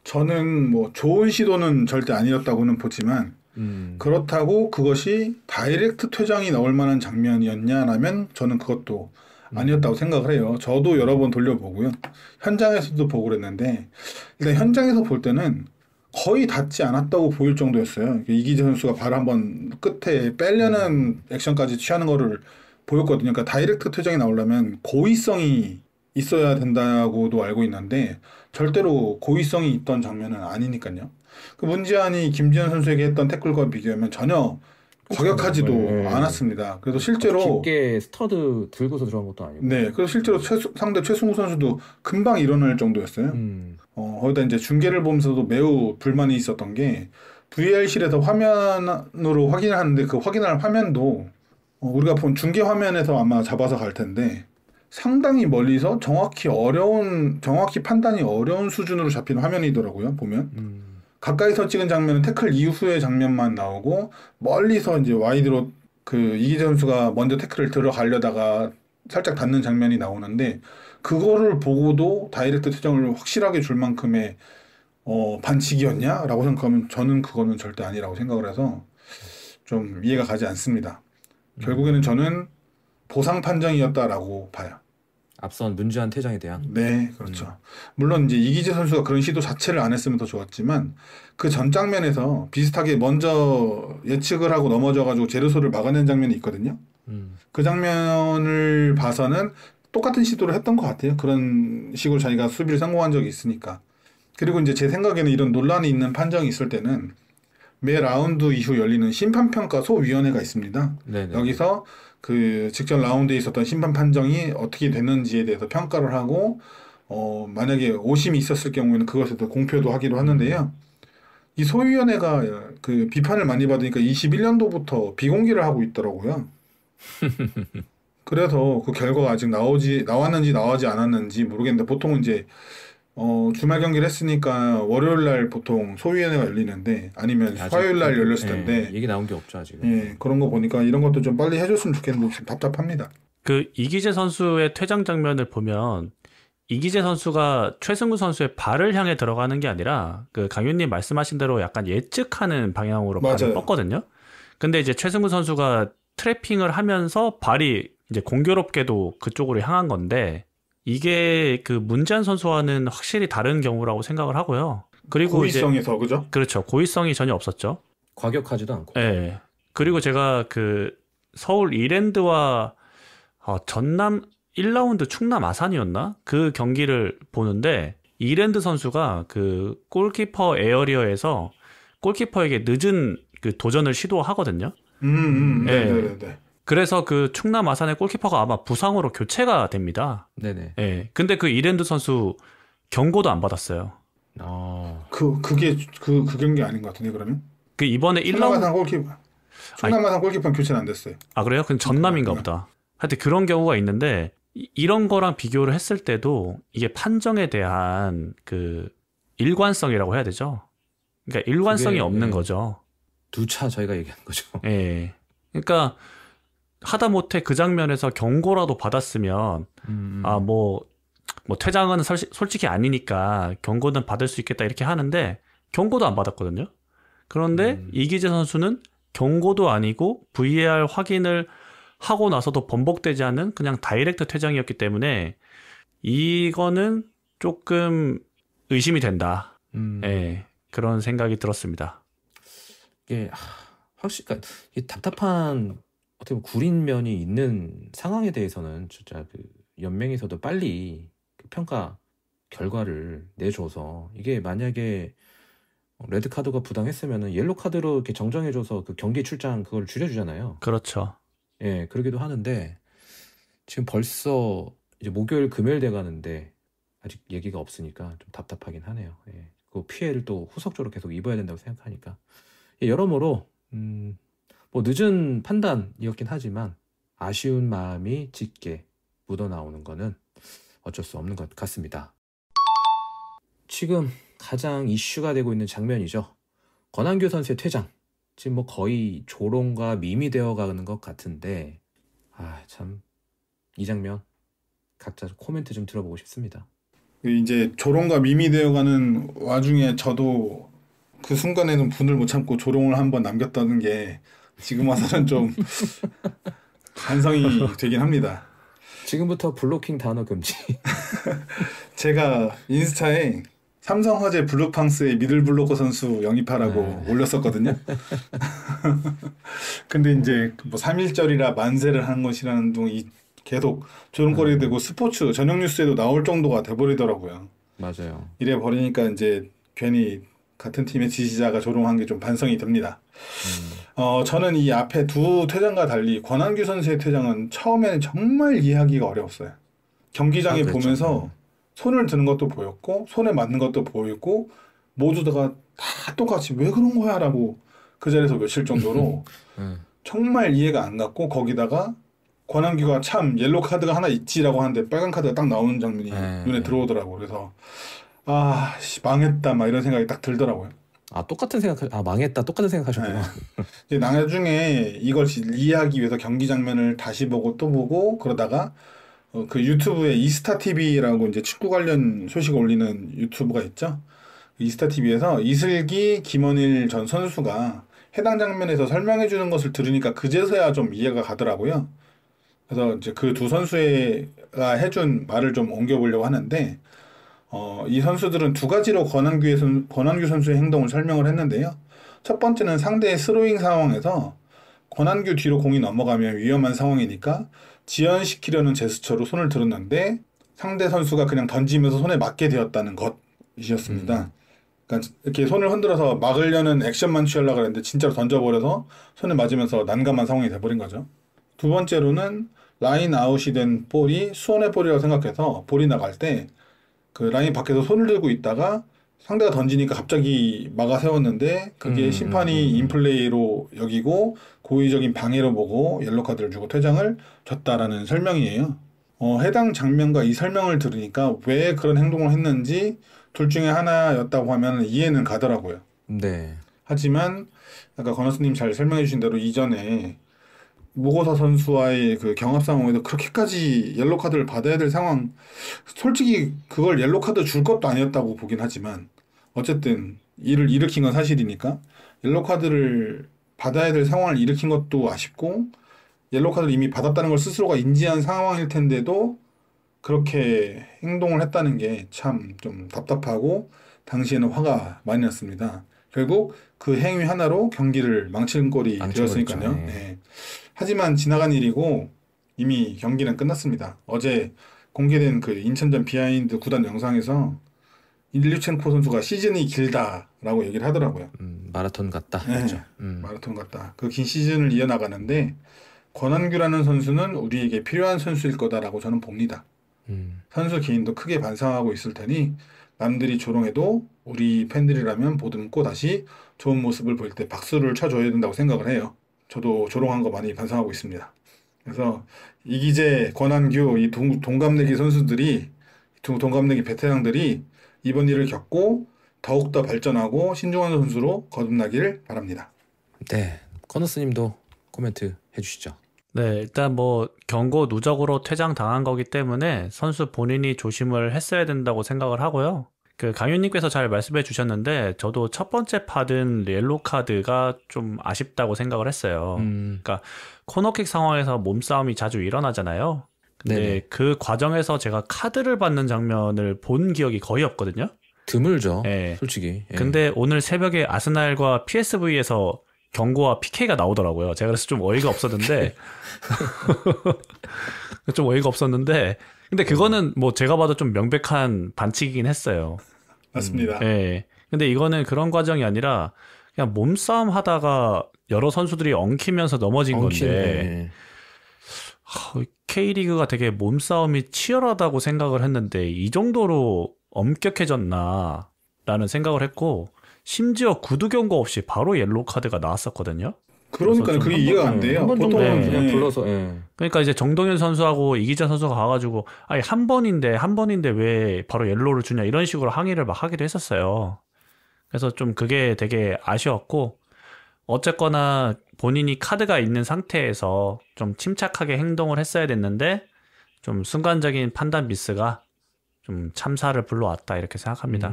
저는 뭐 좋은 시도는 절대 아니었다고는 보지만 그렇다고 그것이 다이렉트 퇴장이 나올 만한 장면이었냐라면 저는 그것도 아니었다고 생각을 해요. 저도 여러 번 돌려보고요. 현장에서도 보고 그랬는데 일단 현장에서 볼 때는 거의 닿지 않았다고 보일 정도였어요. 이기재 선수가 발 한번 끝에 빼려는 액션까지 취하는 거를 보였거든요. 그러니까 다이렉트 퇴장이 나오려면 고의성이 있어야 된다고도 알고 있는데 절대로 고의성이 있던 장면은 아니니까요. 그 문지한이 김지현 선수에게 했던 태클과 비교하면 전혀 과격하지도 않았습니다. 그래서 실제로 깊게 스터드 들고서 들어간 것도 아니고. 네, 그래서 실제로 상대 최승우 선수도 금방 일어날 정도였어요. 거기다 이제 중계를 보면서도 매우 불만이 있었던 게 VAR실에서 화면으로 확인을 하는데 그 확인할 화면도 우리가 본 중계 화면에서 아마 잡아서 갈 텐데 상당히 멀리서 정확히 판단이 어려운 수준으로 잡힌 화면이더라고요. 보면 가까이서 찍은 장면은 태클 이후의 장면만 나오고 멀리서 이제 와이드로 그 이기재 선수가 먼저 태클을 들어가려다가 살짝 닿는 장면이 나오는데 그거를 보고도 다이렉트 퇴장을 확실하게 줄 만큼의 반칙이었냐라고 생각하면 저는 그거는 절대 아니라고 생각을 해서 좀 이해가 가지 않습니다. 결국에는 저는 보상 판정이었다라고 봐요. 앞선 문주한 퇴장에 대한. 네, 그렇죠. 물론 이제 이기재 선수가 그런 시도 자체를 안 했으면 더 좋았지만 그 전 장면에서 비슷하게 먼저 예측을 하고 넘어져가지고 제르소를 막아낸 장면이 있거든요. 그 장면을 봐서는 똑같은 시도를 했던 것 같아요. 그런 식으로 자기가 수비를 성공한 적이 있으니까. 그리고 이제 제 생각에는 이런 논란이 있는 판정이 있을 때는 매 라운드 이후 열리는 심판평가 소위원회가 있습니다. 네네. 여기서 그 직전 라운드에 있었던 심판 판정이 어떻게 됐는지에 대해서 평가를 하고 만약에 오심이 있었을 경우에는 그것에 대해서 공표도 하기로 하는데요. 이 소위원회가 그 비판을 많이 받으니까 21년도부터 비공개를 하고 있더라고요. 그래서 그 결과가 아직 나왔는지 나오지 않았는지 모르겠는데 보통은 이제 주말 경기를 했으니까 월요일 날 보통 소위원회가 열리는데 아니면 화요일 날 열렸을 텐데 얘기 나온 게 없죠 아직은. 예, 그런 거 보니까 이런 것도 좀 빨리 해줬으면 좋겠는데 좀 답답합니다. 그 이기재 선수의 퇴장 장면을 보면 이기재 선수가 최승우 선수의 발을 향해 들어가는 게 아니라 그 강윤님 말씀하신 대로 약간 예측하는 방향으로 발을 맞아요. 뻗거든요. 근데 이제 최승우 선수가 트래핑을 하면서 발이 이제 공교롭게도 그쪽으로 향한 건데 이게 그 문지한 선수와는 확실히 다른 경우라고 생각을 하고요. 그리고 고의성에서 그죠? 그렇죠. 고의성이 전혀 없었죠. 과격하지도 않고. 네. 그리고 제가 그 서울 이랜드와 전남 1라운드 충남 아산이었나? 그 경기를 보는데 이랜드 선수가 그 골키퍼 에어리어에서 골키퍼에게 늦은 그 도전을 시도하거든요. 네네네. 그래서 그 충남 아산의 골키퍼가 아마 부상으로 교체가 됩니다. 네네. 예. 근데 그 이랜드 선수 경고도 안 받았어요. 그게 그 경기 아닌 것 같은데 그러면? 그 이번에 충남 아산 골키퍼는 교체는 안 됐어요. 아 그래요? 그럼 전남인가 보다. 하여튼 그런 경우가 있는데 이런 거랑 비교를 했을 때도 이게 판정에 대한 그 일관성이라고 해야 되죠. 그러니까 일관성이 없는 거죠. 두 차 저희가 얘기하는 거죠. 예. 그러니까 하다못해 그 장면에서 경고라도 받았으면 뭐 퇴장은 솔직히 아니니까 경고는 받을 수 있겠다 이렇게 하는데 경고도 안 받았거든요. 그런데 이기재 선수는 경고도 아니고 VAR 확인을 하고 나서도 번복되지 않는 그냥 다이렉트 퇴장이었기 때문에 이거는 조금 의심이 된다. 예, 그런 생각이 들었습니다. 이게 확실히 그러니까 이 답답한 어떻게 보면 구린 면이 있는 상황에 대해서는 진짜 그 연맹에서도 빨리 그 평가 결과를 내줘서 이게 만약에 레드 카드가 부당했으면은 옐로 카드로 이렇게 정정해줘서 그 경기 출장 그걸 줄여주잖아요. 그렇죠. 예, 그러기도 하는데 지금 벌써 이제 목요일 금요일 돼 가는데 아직 얘기가 없으니까 좀 답답하긴 하네요. 예, 그 피해를 또 후속적으로 계속 입어야 된다고 생각하니까 예, 여러모로 뭐 늦은 판단이었긴 하지만 아쉬운 마음이 짙게 묻어나오는 거는 어쩔 수 없는 것 같습니다. 지금 가장 이슈가 되고 있는 장면이죠. 권한규 선수의 퇴장. 지금 뭐 거의 조롱과 밈이 되어가는 것 같은데 참 이 장면 각자 코멘트 좀 들어보고 싶습니다. 이제 조롱과 밈이 되어가는 와중에 저도 그 순간에는 분을 못 참고 조롱을 한번 남겼다는 게 지금 와서는 좀 반성이 되긴 합니다. 지금부터 블로킹 단어 금지. 제가 인스타에 삼성화재 블루팡스의 미들블로커 선수 영입하라고 올렸었거든요. 근데 이제 뭐 3.1절이라 만세를 한 것이라는 둥이 계속 조롱거리게 되고 스포츠 전용 뉴스에도 나올 정도가 돼버리더라고요. 맞아요. 이래 버리니까 이제 괜히 같은 팀의 지지자가 조롱한 게 좀 반성이 됩니다. 저는 이 앞에 두 퇴장과 달리 권한규 선수의 퇴장은 처음에는 정말 이해하기가 어려웠어요. 경기장에 보면서 손을 드는 것도 보였고 손에 맞는 것도 보이고 모두 다 똑같이 왜 그런 거야 라고 그 자리에서 외칠 정도로 정말 이해가 안 갔고 거기다가 권한규가 참 옐로 카드가 하나 있지라고 하는데 빨간 카드가 딱 나오는 장면이 눈에 들어오더라고. 그래서 망했다 막 이런 생각이 딱 들더라고요. 망했다 똑같은 생각하셨구나. 이제 나중에 이걸 이해하기 위해서 경기 장면을 다시 보고 또 보고 그러다가 그 유튜브에 이스타 TV라고 이제 축구 관련 소식 올리는 유튜브가 있죠. 이스타 TV에서 이슬기 김원일 전 선수가 해당 장면에서 설명해 주는 것을 들으니까 그제서야 좀 이해가 가더라고요. 그래서 이제 그 두 선수가 해준 말을 좀 옮겨보려고 하는데, 이 선수들은 두 가지로 권한규 선수의 행동을 설명을 했는데요. 첫 번째는 상대의 스로잉 상황에서 권한규 뒤로 공이 넘어가면 위험한 상황이니까 지연시키려는 제스처로 손을 들었는데 상대 선수가 그냥 던지면서 손에 맞게 되었다는 것이었습니다. 그러니까 이렇게 손을 흔들어서 막으려는 액션만 취하려고 했는데 진짜로 던져버려서 손에 맞으면서 난감한 상황이 돼버린 거죠. 두 번째로는 라인 아웃이 된 볼이 수원의 볼이라고 생각해서 볼이 나갈 때 그 라인 밖에서 손을 들고 있다가 상대가 던지니까 갑자기 막아 세웠는데 그게 심판이 인플레이로 여기고 고의적인 방해로 보고 옐로 카드를 주고 퇴장을 줬다라는 설명이에요. 해당 장면과 이 설명을 들으니까 왜 그런 행동을 했는지 둘 중에 하나였다고 하면 이해는 가더라고요. 네. 하지만 아까 권호수님 잘 설명해 주신 대로 이전에 무고사 선수와의 그 경합 상황에도 그렇게까지 옐로 카드를 받아야 될 상황, 솔직히 그걸 옐로 카드 줄 것도 아니었다고 보긴 하지만 어쨌든 일을 일으킨 건 사실이니까 옐로 카드를 받아야 될 상황을 일으킨 것도 아쉽고 옐로 카드를 이미 받았다는 걸 스스로가 인지한 상황일 텐데도 그렇게 행동을 했다는 게 참 좀 답답하고 당시에는 화가 많이 났습니다. 결국 그 행위 하나로 경기를 망치는 꼴이 되었으니까요. 네. 네. 하지만 지나간 일이고 이미 경기는 끝났습니다. 어제 공개된 그 인천전 비하인드 구단 영상에서 일류첸코 선수가 시즌이 길다라고 얘기를 하더라고요. 마라톤 같다. 네, 그렇죠. 마라톤 같다. 그 긴 시즌을 이어나가는데 권한규라는 선수는 우리에게 필요한 선수일 거다라고 저는 봅니다. 선수 개인도 크게 반성하고 있을 테니 남들이 조롱해도 우리 팬들이라면 보듬고 다시 좋은 모습을 보일 때 박수를 쳐줘야 된다고 생각을 해요. 저도 조롱한 거 많이 반성하고 있습니다. 그래서 이기재, 권한규 이 동갑내기 선수들이 동갑내기 베테랑들이 이번 일을 겪고 더욱더 발전하고 신중한 선수로 거듭나길 바랍니다. 네, 커너스님도 코멘트 해주시죠. 네, 일단 뭐 경고 누적으로 퇴장 당한 거기 때문에 선수 본인이 조심을 했어야 된다고 생각을 하고요. 그 강윤님께서 잘 말씀해 주셨는데 저도 첫 번째 받은 옐로 카드가 좀 아쉽다고 생각을 했어요. 그러니까 코너킥 상황에서 몸싸움이 자주 일어나잖아요. 근데 네네. 그 과정에서 제가 카드를 받는 장면을 본 기억이 거의 없거든요. 드물죠. 네. 솔직히. 예. 근데 오늘 새벽에 아스날과 PSV에서 경고와 PK가 나오더라고요. 제가 그래서 좀 어이가 없었는데 좀 어이가 없었는데 근데 그거는 뭐 제가 봐도 좀 명백한 반칙이긴 했어요. 맞습니다. 네. 근데 이거는 그런 과정이 아니라 그냥 몸싸움 하다가 여러 선수들이 엉키면서 넘어진 건데 K리그가 되게 몸싸움이 치열하다고 생각을 했는데 이 정도로 엄격해졌나 라는 생각을 했고 심지어 구두 경고 없이 바로 옐로우 카드가 나왔었거든요. 그러니까 그게 이해가 안 돼요. 한 번 정도 보통은 그냥 예. 불러서 그러니까 이제 정동현 선수하고 이기재 선수가 가가지고 아니 한 번인데 왜 바로 옐로우를 주냐 이런 식으로 항의를 막 하기도 했었어요. 그래서 좀 그게 되게 아쉬웠고 어쨌거나 본인이 카드가 있는 상태에서 좀 침착하게 행동을 했어야 됐는데 좀 순간적인 판단 미스가 좀 참사를 불러왔다 이렇게 생각합니다.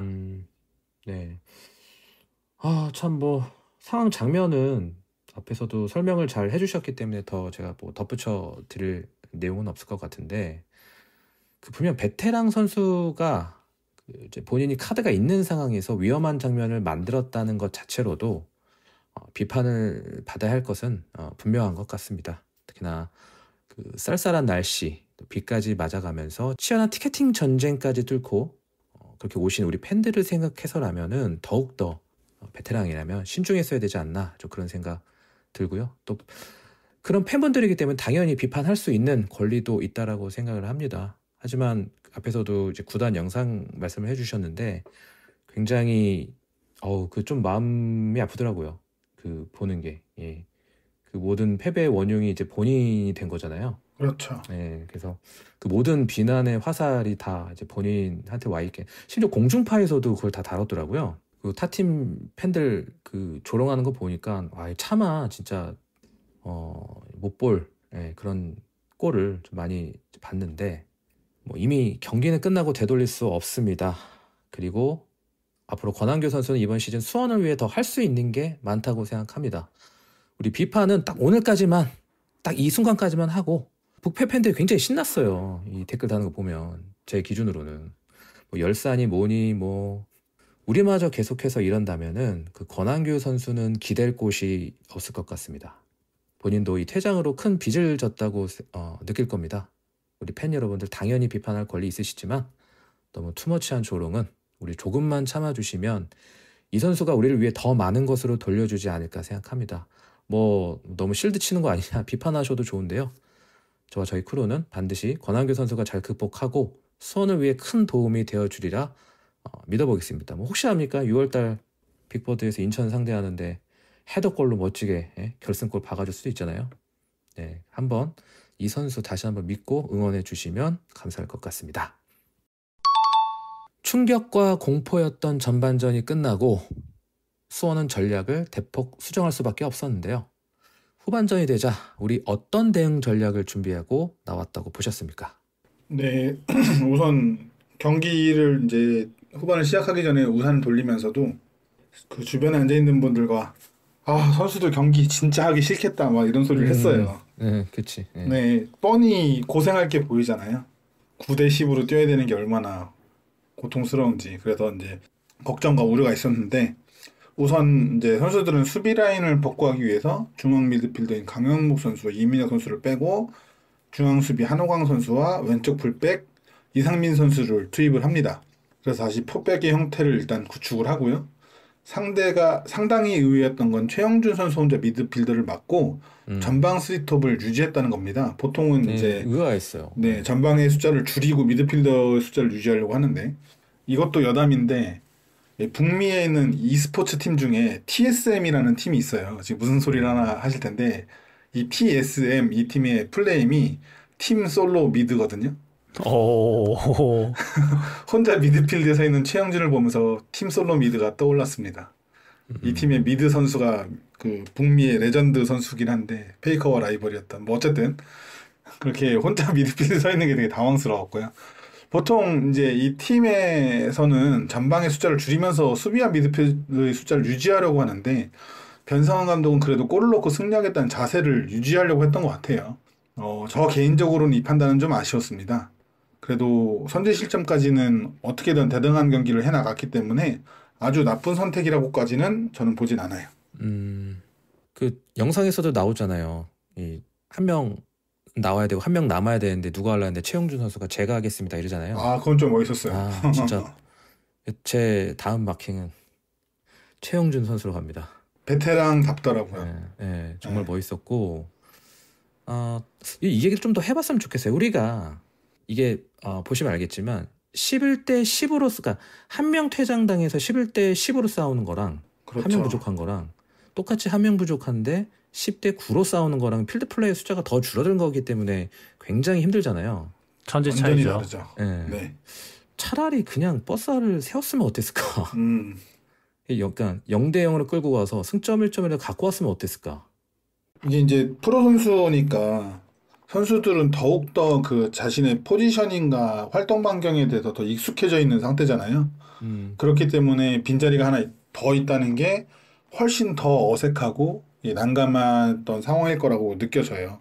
네. 참 뭐 상황 장면은 앞에서도 설명을 잘 해주셨기 때문에 더 제가 뭐 덧붙여 드릴 내용은 없을 것 같은데 그 분명 베테랑 선수가 그 이제 본인이 카드가 있는 상황에서 위험한 장면을 만들었다는 것 자체로도 비판을 받아야 할 것은 분명한 것 같습니다. 특히나 그 쌀쌀한 날씨, 또 비까지 맞아가면서 치열한 티켓팅 전쟁까지 뚫고 그렇게 오신 우리 팬들을 생각해서라면은 더욱더 베테랑이라면 신중했어야 되지 않나 좀 그런 생각 들고요. 또 그런 팬분들이기 때문에 당연히 비판할 수 있는 권리도 있다라고 생각을 합니다. 하지만 앞에서도 이제 구단 영상 말씀을 해주셨는데 굉장히 그 좀 마음이 아프더라고요. 그 보는 게 그 모든 패배의 원흉이 이제 본인이 된 거잖아요. 그렇죠. 네, 그래서 그 모든 비난의 화살이 다 이제 본인한테 와 있게 심지어 공중파에서도 그걸 다 다뤘더라고요. 그 타팀 팬들 그 조롱하는 거 보니까 차마 진짜 못 볼 그런 꼴을 좀 많이 봤는데 뭐 이미 경기는 끝나고 되돌릴 수 없습니다. 그리고 앞으로 권한규 선수는 이번 시즌 수원을 위해 더 할 수 있는 게 많다고 생각합니다. 우리 비판은 딱 오늘까지만, 딱 이 순간까지만 하고 북패 팬들이 굉장히 신났어요. 이 댓글 다는 거 보면 제 기준으로는 뭐 열사니 뭐니 뭐 우리마저 계속해서 이런다면은 그 권한규 선수는 기댈 곳이 없을 것 같습니다. 본인도 이 퇴장으로 큰 빚을 졌다고 느낄 겁니다. 우리 팬 여러분들 당연히 비판할 권리 있으시지만 너무 투머치한 조롱은 우리 조금만 참아주시면 이 선수가 우리를 위해 더 많은 것으로 돌려주지 않을까 생각합니다. 뭐 너무 실드 치는 거 아니냐 비판하셔도 좋은데요. 저와 저희 크루는 반드시 권한규 선수가 잘 극복하고 수원을 위해 큰 도움이 되어주리라 믿어보겠습니다. 뭐 혹시 합니까? 6월달 빅보드에서 인천 상대하는데 헤더골로 멋지게 결승골 박아줄 수도 있잖아요. 네, 한번 이 선수 다시 한번 믿고 응원해 주시면 감사할 것 같습니다. 충격과 공포였던 전반전이 끝나고 수원은 전략을 대폭 수정할 수밖에 없었는데요. 후반전이 되자 우리 어떤 대응 전략을 준비하고 나왔다고 보셨습니까? 네, 우선 경기를 이제 후반을 시작하기 전에 우산을 돌리면서도 그 주변에 앉아있는 분들과 선수들 경기 진짜 하기 싫겠다 막 이런 소리를 했어요. 네, 그치. 네, 뻔히 고생할 게 보이잖아요. 9대 10으로 뛰어야 되는 게 얼마나 고통스러운지. 그래서 이제 걱정과 우려가 있었는데 우선 이제 선수들은 수비 라인을 복구하기 위해서 중앙 미드필더인 강영목 선수와 이민혁 선수를 빼고 중앙 수비 한호광 선수와 왼쪽 풀백 이상민 선수를 투입을 합니다. 그래서 다시 포백의 형태를 일단 구축을 하고요. 상대가 상당히 의외였던 건 최영준 선수 혼자 미드필더를 맡고 전방 3톱을 유지했다는 겁니다. 보통은 네, 이제 의아했어요. 네, 전방의 숫자를 줄이고 미드필더의 숫자를 유지하려고 하는데 이것도 여담인데 북미에 있는 e스포츠 팀 중에 TSM이라는 팀이 있어요. 지금 무슨 소리를 하나 하실 텐데 이 TSM 이 팀의 플레임이 팀 솔로 미드거든요. 오. 혼자 미드필드에 서 있는 최영준을 보면서 팀 솔로 미드가 떠올랐습니다. 이 팀의 미드 선수가 그 북미의 레전드 선수긴 한데 페이커와 라이벌이었던 뭐 어쨌든 그렇게 혼자 미드필드에 서 있는 게 되게 당황스러웠고요. 보통 이제 이 팀에서는 전방의 숫자를 줄이면서 수비와 미드필드의 숫자를 유지하려고 하는데 변상원 감독은 그래도 골을 넣고 승리하겠다는 자세를 유지하려고 했던 것 같아요. 저 개인적으로는 이 판단은 좀 아쉬웠습니다. 그래도 선제 실점까지는 어떻게든 대등한 경기를 해나갔기 때문에 아주 나쁜 선택이라고까지는 저는 보진 않아요. 그 영상에서도 나오잖아요. 이 한 명 나와야 되고 한 명 남아야 되는데 누가 하려는데 최영준 선수가 제가 하겠습니다 이러잖아요. 그건 좀 멋있었어요. 진짜 제 다음 마킹은 최영준 선수로 갑니다. 베테랑답더라고요. 네, 정말 멋있었고 이 얘기를 좀 더 해봤으면 좋겠어요. 우리가 이게 보시면 알겠지만 11대 10으로 그러니까 한 명 퇴장당해서 11대 10으로 싸우는 거랑 그렇죠. 한 명 부족한 거랑 똑같이 한 명 부족한데 10대 9로 싸우는 거랑 필드 플레이 숫자가 더 줄어든 거기 때문에 굉장히 힘들잖아요. 천지 완전히 차이죠. 다르죠. 네. 차라리 그냥 버스를 세웠으면 어땠을까? 약간 0대 0으로 끌고 가서 승점 1점이라도 갖고 왔으면 어땠을까? 이게 이제 프로 선수니까 선수들은 더욱더 그 자신의 포지셔닝과 활동 반경에 대해서 더 익숙해져 있는 상태잖아요. 그렇기 때문에 빈자리가 하나 더 있다는 게 훨씬 더 어색하고 난감했던 상황일 거라고 느껴져요.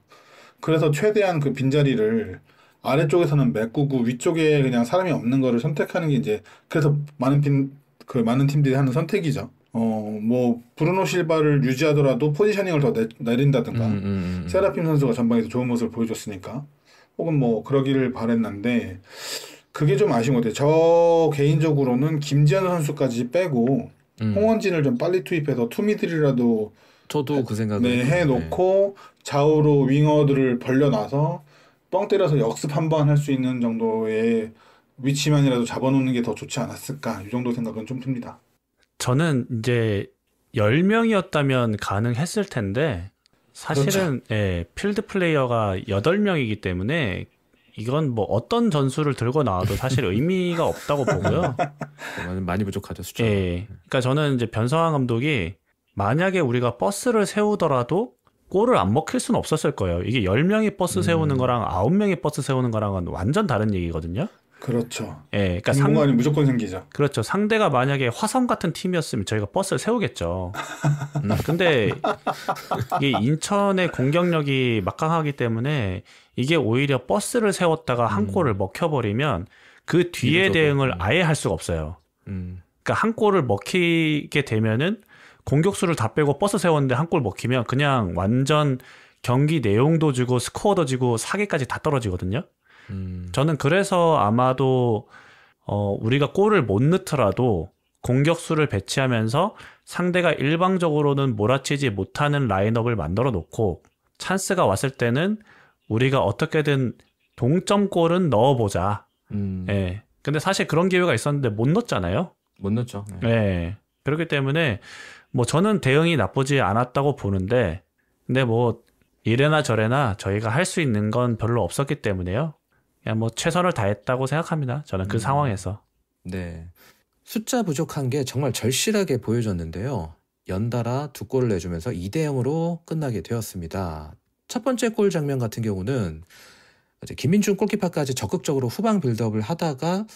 그래서 최대한 그 빈자리를 아래쪽에서는 메꾸고 위쪽에 그냥 사람이 없는 거를 선택하는 게 이제 그래서 많은 팀들이 하는 선택이죠. 뭐 브루노 실바를 유지하더라도 포지셔닝을 더 내린다든가 세라핌 선수가 전방에서 좋은 모습을 보여줬으니까 혹은 뭐 그러기를 바랬는데 그게 좀 아쉬운 것 같아요. 저 개인적으로는 김지현 선수까지 빼고 홍원진을 좀 빨리 투입해서 투미들이라도 저도 그 생각을 해놓고 좌우로 윙어들을 벌려놔서 뻥 때려서 역습 한 번 할 수 있는 정도의 위치만이라도 잡아놓는 게 더 좋지 않았을까 이 정도 생각은 좀 듭니다. 저는 이제 10명이었다면 가능했을 텐데 사실은 그렇죠. 필드 플레이어가 8명이기 때문에 이건 뭐 어떤 전술을 들고 나와도 사실 의미가 없다고 보고요. 많이 부족하죠, 숫자. 그러니까 저는 이제 변성환 감독이 만약에 우리가 버스를 세우더라도 골을 안 먹힐 수는 없었을 거예요. 이게 10명이 버스 세우는 거랑 9명이 버스 세우는 거랑은 완전 다른 얘기거든요. 그렇죠. 예, 그러니까 공간이 무조건 생기죠. 그렇죠. 상대가 만약에 화성 같은 팀이었으면 저희가 버스를 세우겠죠. 근데 이게 인천의 공격력이 막강하기 때문에 이게 오히려 버스를 세웠다가 한 골을 먹혀버리면 그 뒤에 대응을 아예 할 수가 없어요. 그러니까 한 골을 먹히게 되면은 공격수를 다 빼고 버스 세웠는데 한 골 먹히면 그냥 완전 경기 내용도 지고 스코어도 지고 사기까지 다 떨어지거든요. 저는 그래서 아마도 우리가 골을 못 넣더라도 공격수를 배치하면서 상대가 일방적으로는 몰아치지 못하는 라인업을 만들어 놓고 찬스가 왔을 때는 우리가 어떻게든 동점골은 넣어보자. 예. 근데 사실 그런 기회가 있었는데 못 넣었잖아요. 못 넣었죠. 네. 예. 그렇기 때문에 뭐 저는 대응이 나쁘지 않았다고 보는데 근데 뭐 이래나 저래나 저희가 할 수 있는 건 별로 없었기 때문에요. 그냥 뭐 최선을 다했다고 생각합니다. 저는 그 상황에서. 네. 숫자 부족한 게 정말 절실하게 보여졌는데요. 연달아 2골을 내주면서 2대0으로 끝나게 되었습니다. 첫 번째 골 장면 같은 경우는 이제 김민준 골키퍼까지 적극적으로 후방 빌드업을 하다가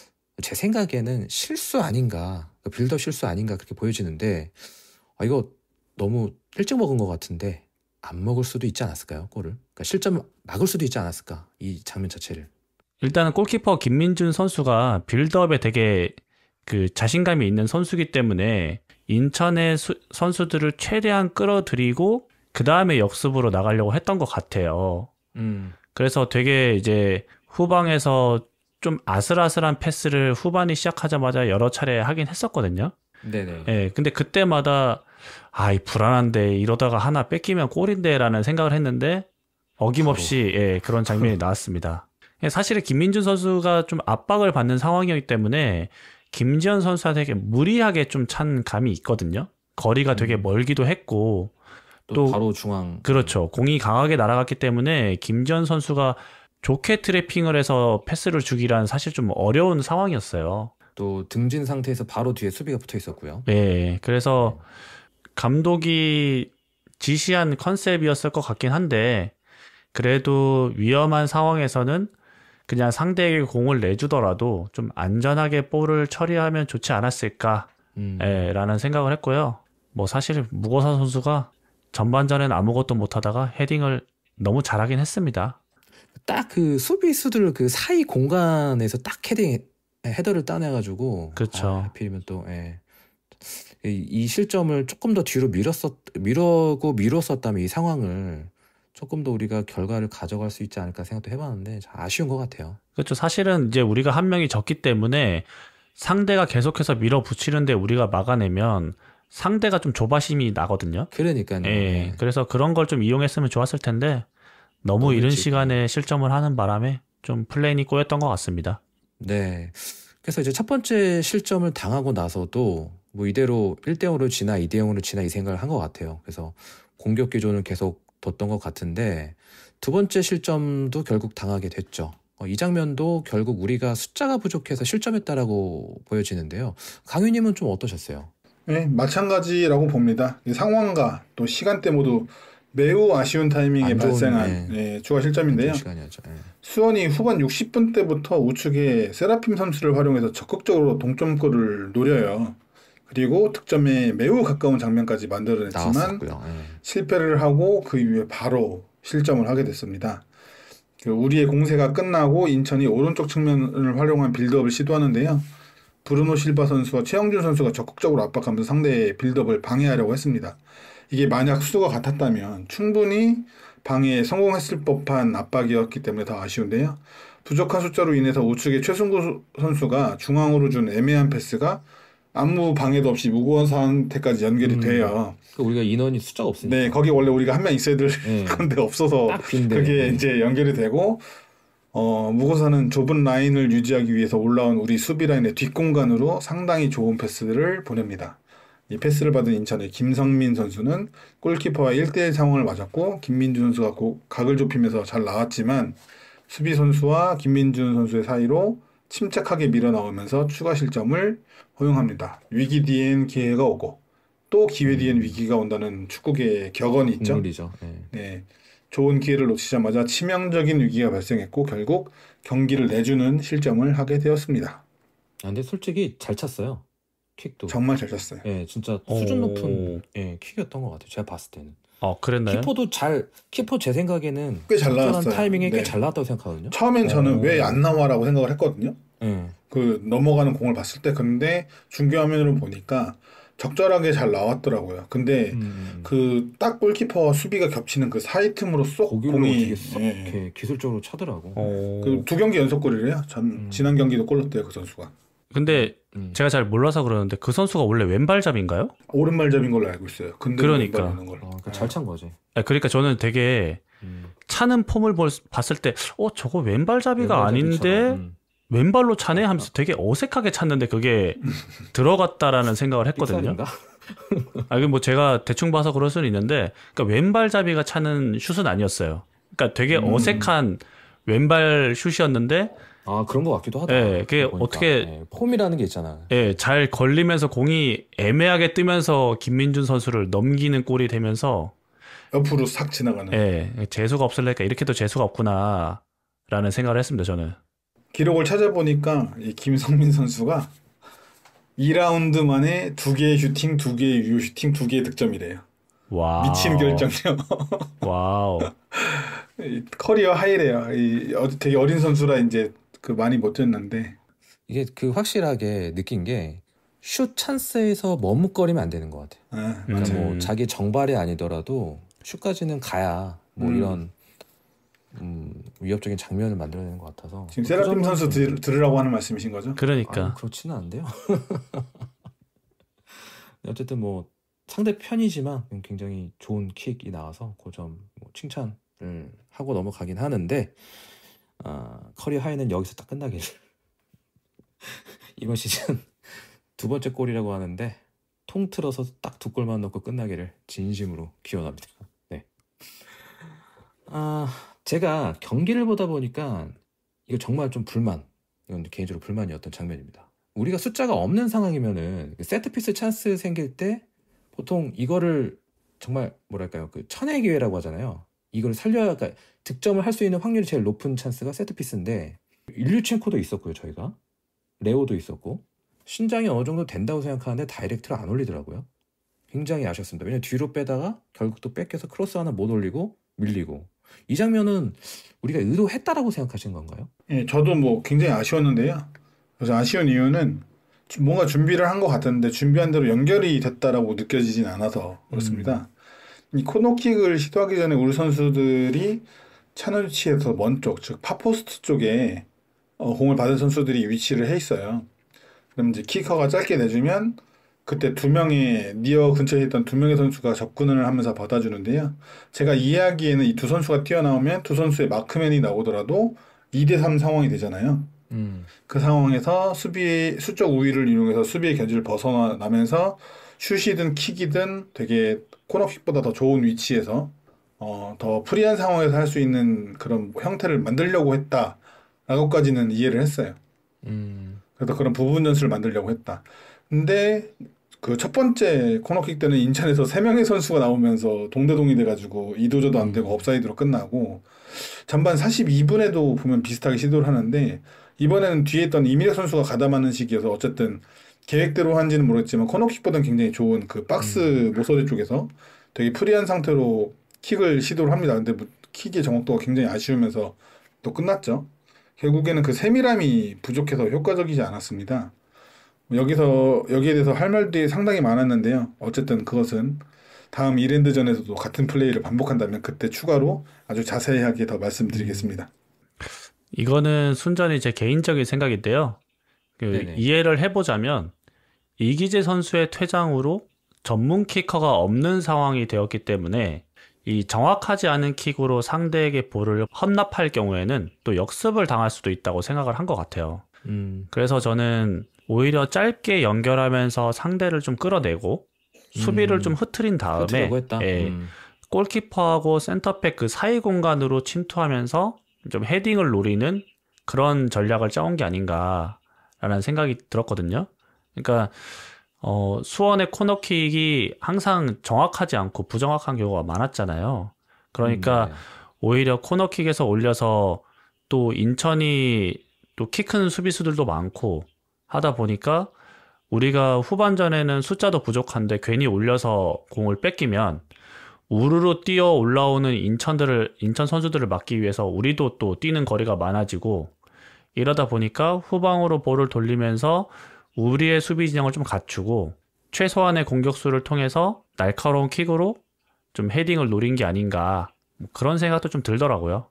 제 생각에는 실수 아닌가, 빌드업 실수 아닌가 그렇게 보여지는데 이거 너무 일찍 먹은 것 같은데 안 먹을 수도 있지 않았을까요? 골을. 그러니까 실점 막을 수도 있지 않았을까? 이 장면 자체를. 일단은 골키퍼 김민준 선수가 빌드업에 되게 그 자신감이 있는 선수기 때문에 인천의 선수들을 최대한 끌어들이고 그 다음에 역습으로 나가려고 했던 것 같아요. 그래서 되게 이제 후방에서 좀 아슬아슬한 패스를 후반이 시작하자마자 여러 차례 하긴 했었거든요. 네네. 예, 근데 그때마다 이 불안한데 이러다가 하나 뺏기면 골인데라는 생각을 했는데 어김없이 예, 그런 장면이 나왔습니다. 사실은 김민준 선수가 좀 압박을 받는 상황이었기 때문에 김지현 선수한테 무리하게 좀 찬 감이 있거든요. 거리가 되게 멀기도 했고 또 바로 중앙. 그렇죠. 공이 강하게 날아갔기 때문에 김지현 선수가 좋게 트래핑을 해서 패스를 주기란 사실 좀 어려운 상황이었어요. 또 등진 상태에서 바로 뒤에 수비가 붙어 있었고요. 네, 그래서 감독이 지시한 컨셉이었을 것 같긴 한데 그래도 위험한 상황에서는 그냥 상대에게 공을 내주더라도 좀 안전하게 볼을 처리하면 좋지 않았을까 라는 생각을 했고요. 뭐 사실 무고사 선수가 전반전엔 아무것도 못하다가 헤딩을 너무 잘하긴 했습니다. 딱 그 수비수들 그 사이 공간에서 딱 헤더를 따내가지고 그렇죠. 하필이면 또 이 실점을 조금 더 뒤로 미뤘었다면 이 상황을 조금 더 우리가 결과를 가져갈 수 있지 않을까 생각도 해봤는데 아쉬운 것 같아요. 그렇죠. 사실은 이제 우리가 한 명이 졌기 때문에 상대가 계속해서 밀어붙이는데 우리가 막아내면 상대가 좀 조바심이 나거든요. 그러니까요. 예, 그래서 그런 걸 좀 이용했으면 좋았을 텐데 너무 이른 시간에 실점을 하는 바람에 좀 플랜이 꼬였던 것 같습니다. 네. 그래서 이제 첫 번째 실점을 당하고 나서도 뭐 이대로 1대0으로 지나 2대0으로 지나 이 생각을 한 것 같아요. 그래서 공격 기조는 계속 뒀던 것 같은데 두 번째 실점도 결국 당하게 됐죠. 이 장면도 결국 우리가 숫자가 부족해서 실점했다라고 보여지는데요. 강유님은 좀 어떠셨어요? 네, 마찬가지라고 봅니다. 상황과 또 시간대 모두 매우 아쉬운 타이밍에 발생한 추가 실점인데요. 수원이 후반 60분 때부터 우측에 세라핌 선수를 활용해서 적극적으로 동점골을 노려요. 그리고 득점에 매우 가까운 장면까지 만들어냈지만 실패를 하고 그 이후에 바로 실점을 하게 됐습니다. 우리의 공세가 끝나고 인천이 오른쪽 측면을 활용한 빌드업을 시도하는데요. 브루노 실바 선수와 최영준 선수가 적극적으로 압박하면서 상대의 빌드업을 방해하려고 했습니다. 이게 만약 수가 같았다면 충분히 방해에 성공했을 법한 압박이었기 때문에 더 아쉬운데요. 부족한 숫자로 인해서 우측의 최승구 선수가 중앙으로 준 애매한 패스가 아무 방해도 없이 무고한 상태까지 연결이 돼요. 우리가 인원이 숫자가 없으니까. 네, 거기 원래 우리가 한 명 있어야 될 건데 없어서 그게 이제 연결이 되고 무고사는 좁은 라인을 유지하기 위해서 올라온 우리 수비 라인의 뒷공간으로 상당히 좋은 패스를 보냅니다. 이 패스를 받은 인천의 김성민 선수는 골키퍼와 1대1 상황을 맞았고 김민준 선수가 각을 좁히면서 잘 나왔지만 수비 선수와 김민준 선수의 사이로 침착하게 밀어넣으면서 추가 실점을 허용합니다. 위기 뒤엔 기회가 오고 또 기회 뒤엔 위기가 온다는 축구계의 격언이 있죠. 국룰이죠. 네. 좋은 기회를 놓치자마자 치명적인 위기가 발생했고 결국 경기를 내주는 실점을 하게 되었습니다. 아, 근데 솔직히 잘 찼어요. 킥도. 정말 잘 쳤어요. 예, 진짜 수준 높은 킥이었던 것 같아요. 제가 봤을 때는. 그랬나요? 키퍼도 제 생각에는 꽤 잘 적절한 나왔어요. 타이밍에 네. 꽤 잘 나왔다고 생각하거든요. 처음엔 저는 왜 안 나와라고 생각을 했거든요. 예. 그 넘어가는 공을 봤을 때. 근데 중계 화면으로 보니까 적절하게 잘 나왔더라고요. 근데 그 딱 골키퍼와 수비가 겹치는 그 사이 틈으로 쏙 거기로 공이 되게 쏙 이렇게 기술적으로 차더라고. 그 2경기 연속골이래요. 지난 경기도 골 넣었대요, 그 선수가. 근데 제가 잘 몰라서 그러는데 그 선수가 원래 왼발잡인가요? 오른발잡인 걸로 알고 있어요. 근데 그러니까. 왼발 있는 걸로. 잘 찬 거지. 그러니까 저는 되게 차는 폼을 봤을 때 저거 왼발잡이가 아닌데 왼발로 차네 하면서 되게 어색하게 찼는데 그게 들어갔다라는 생각을 했거든요. 이건 뭐 제가 대충 봐서 그럴 수는 있는데, 그러니까 왼발잡이가 차는 슛은 아니었어요. 그러니까 되게 어색한 왼발 슛이었는데, 그런 것 같기도 하다. 예, 그게 보니까. 어떻게 폼이라는 게 있잖아. 예, 잘 걸리면서 공이 애매하게 뜨면서 김민준 선수를 넘기는 골이 되면서 옆으로 싹 지나가는. 예, 재수가 없을래니까 이렇게도 재수가 없구나라는 생각을 했습니다, 저는. 기록을 찾아보니까 이 김성민 선수가 2라운드 만에 2개의 슈팅, 2개의 유효 슈팅, 2개의 득점이래요. 와우. 미친 결정력. 와우. 커리어 하이래요. 되게 어린 선수라 이제 그 많이 못 뛰었는데. 이게 그 확실하게 느낀 게 슛 찬스에서 머뭇거리면 안 되는 것 같아요. 그러니까 뭐 자기 정발이 아니더라도 슛까지는 가야 뭐 이런 위협적인 장면을 만들어내는 것 같아서. 지금 세라핌 선수 들으라고 하는 말씀이신 거죠? 그러니까. 그렇지는 않은데요. 어쨌든 뭐 상대 편이지만 굉장히 좋은 킥이 나와서 그 점 칭찬을 하고 넘어가긴 하는데, 커리어 하이는 여기서 딱 끝나길. 이번 시즌 2번째 골이라고 하는데 통틀어서 딱 2골만 넣고 끝나기를 진심으로 기원합니다. 네. 제가 경기를 보다 보니까 이거 정말 좀 이건 개인적으로 불만이었던 장면입니다. 우리가 숫자가 없는 상황이면은 세트피스 찬스 생길 때 보통 이거를 정말 뭐랄까요, 그 천의 기회라고 하잖아요. 이걸 살려야, 그러니까 득점을 할 수 있는 확률이 제일 높은 찬스가 세트피스인데, 일류첸코도 있었고요, 저희가 레오도 있었고, 신장이 어느 정도 된다고 생각하는데 다이렉트를 안 올리더라고요. 굉장히 아쉬웠습니다. 왜냐면 뒤로 빼다가 결국 또 뺏겨서 크로스 하나 못 올리고 밀리고. 이 장면은 우리가 의도했다라고 생각하시는 건가요? 예, 저도 뭐 굉장히 아쉬웠는데요. 그래서 아쉬운 이유는 뭔가 준비를 한 것 같았는데 준비한 대로 연결이 됐다라고 느껴지진 않아서 그렇습니다. 이 코너킥을 시도하기 전에 우리 선수들이 차는 위치에서 먼 쪽, 즉 파포스트 쪽에 공을 받은 선수들이 위치를 해 있어요. 그럼 이제 키커가 짧게 내주면 그때 니어 근처에 있던 2명의 선수가 접근을 하면서 받아주는데요. 제가 이해하기에는 이 2 선수가 튀어나오면 2 선수의 마크맨이 나오더라도 2대3 상황이 되잖아요. 그 상황에서 수적 우위를 이용해서 수비의 견지를 벗어나면서 슛이든 킥이든 되게 코너킥보다 더 좋은 위치에서 더 프리한 상황에서 할 수 있는 그런 형태를 만들려고 했다라고까지는 이해를 했어요. 그래서 그런 부분 전술을 만들려고 했다. 근데 그 첫 번째 코너킥 때는 인천에서 3명의 선수가 나오면서 동대동이 돼가지고 이도저도 안 되고 업사이드로 끝나고, 전반 42분에도 보면 비슷하게 시도를 하는데 이번에는 뒤에 있던 이민혁 선수가 가담하는 식이어서 어쨌든 계획대로 한지는 모르겠지만 코너킥보다는 굉장히 좋은 그 박스 모서리 쪽에서 되게 프리한 상태로 킥을 시도를 합니다. 근데 킥의 정확도가 굉장히 아쉬우면서 또 끝났죠. 결국에는 그 세밀함이 부족해서 효과적이지 않았습니다. 여기에 대해서 할 말들이 상당히 많았는데요. 어쨌든 그것은 다음 이랜드전에서도 같은 플레이를 반복한다면 그때 추가로 아주 자세하게 더 말씀드리겠습니다. 이거는 순전히 제 개인적인 생각인데요. 이해를 해보자면 이기재 선수의 퇴장으로 전문 키커가 없는 상황이 되었기 때문에 이 정확하지 않은 킥으로 상대에게 볼을 헌납할 경우에는 또 역습을 당할 수도 있다고 생각을 한 것 같아요. 그래서 저는 오히려 짧게 연결하면서 상대를 좀 끌어내고 수비를 좀 흐트린 다음에 골키퍼하고 센터백 그 사이 공간으로 침투하면서 좀 헤딩을 노리는 그런 전략을 짜온 게 아닌가라는 생각이 들었거든요. 그러니까 수원의 코너킥이 항상 정확하지 않고 부정확한 경우가 많았잖아요. 그러니까 오히려 코너킥에서 올려서 또 인천이 또 키 큰 수비수들도 많고 하다 보니까 우리가 후반전에는 숫자도 부족한데 괜히 올려서 공을 뺏기면 우르르 뛰어 올라오는 인천 선수들을 막기 위해서 우리도 또 뛰는 거리가 많아지고 이러다 보니까 후방으로 볼을 돌리면서 우리의 수비 진영을 좀 갖추고 최소한의 공격수를 통해서 날카로운 킥으로 좀 헤딩을 노린 게 아닌가 뭐 그런 생각도 좀 들더라고요.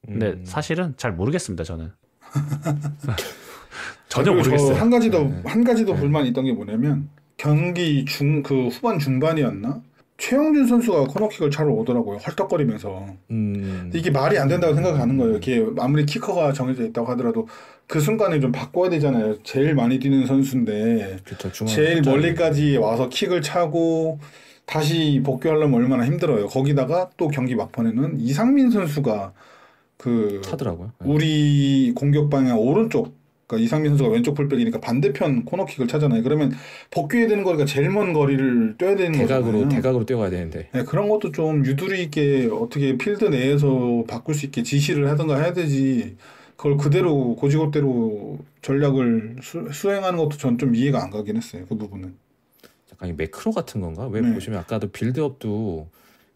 근데 사실은 잘 모르겠습니다, 저는. 전혀 모르겠어요. 한 가지 더 불만이 있던 게 뭐냐면 경기 그 후반 중반이었나? 최영준 선수가 코너킥을 차러 오더라고요. 헐떡거리면서. 이게 말이 안 된다고 생각하는 거예요. 이게 아무리 키커가 정해져 있다고 하더라도 그 순간에 좀 바꿔야 되잖아요. 제일 많이 뛰는 선수인데 그쵸, 제일 멀리까지 와서 킥을 차고 다시 복귀하려면 얼마나 힘들어요. 거기다가 또 경기 막판에는 이상민 선수가 차더라고요. 우리 공격 방향 오른쪽, 그러니까 이상민 선수가 왼쪽 풀백이니까 반대편 코너킥을 차잖아요. 그러면 복귀해야 되는 거리가 제일 먼 거리를 뛰어야 되는 거잖아요. 대각으로 뛰어가야 되는데. 네, 그런 것도 좀 유두리 있게 어떻게 필드 내에서 바꿀 수 있게 지시를 하든가 해야 되지. 그걸 그대로 고지고대로 전략을 수행하는 것도 전 좀 이해가 안 가긴 했어요. 그 부분은. 약간 매크로 같은 건가? 왜 네. 보시면 아까도 빌드업도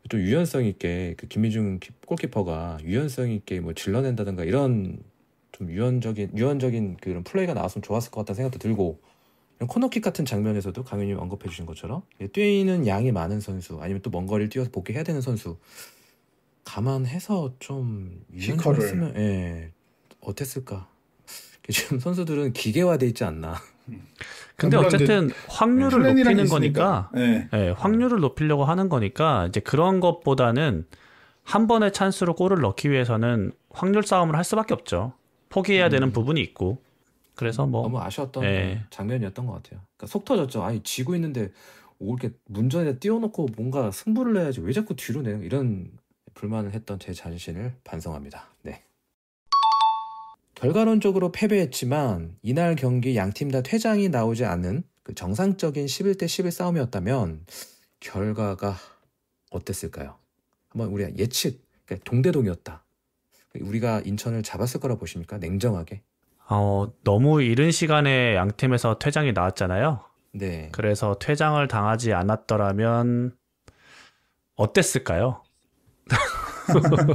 좀 유연성 있게 그 김민중 골키퍼가 유연성 있게 뭐 질러낸다든가 이런 좀 유연적인 그런 플레이가 나왔으면 좋았을 것 같다는 생각도 들고 이런 코너킥 같은 장면에서도 강현님 언급해 주신 것처럼 뛰는 양이 많은 선수 아니면 또 먼 거리를 뛰어서 복귀해야 되는 선수 감안해서 좀 키커를 했으면 어땠을까? 지금 선수들은 기계화돼 있지 않나? 근데 어쨌든 확률을 높이는 거니까, 네. 확률을 높이려고 하는 거니까 이제 그런 것보다는 한 번의 찬스로 골을 넣기 위해서는 확률 싸움을 할 수밖에 없죠. 포기해야 되는 부분이 있고. 그래서 뭐 너무 아쉬웠던 장면이었던 것 같아요. 그러니까 속 터졌죠. 아니 지고 있는데 이렇게 문전에다 띄워놓고 뭔가 승부를 내야지 왜 자꾸 뒤로 내요? 이런 불만을 했던 제 자신을 반성합니다. 네. 결과론적으로 패배했지만 이날 경기 양팀 다 퇴장이 나오지 않은 그 정상적인 11대 11 싸움이었다면 결과가 어땠을까요? 한번 우리가 예측, 그러니까 동대동이었다. 우리가 인천을 잡았을 거라 보십니까? 냉정하게. 너무 이른 시간에 양팀에서 퇴장이 나왔잖아요. 네. 그래서 퇴장을 당하지 않았더라면 어땠을까요?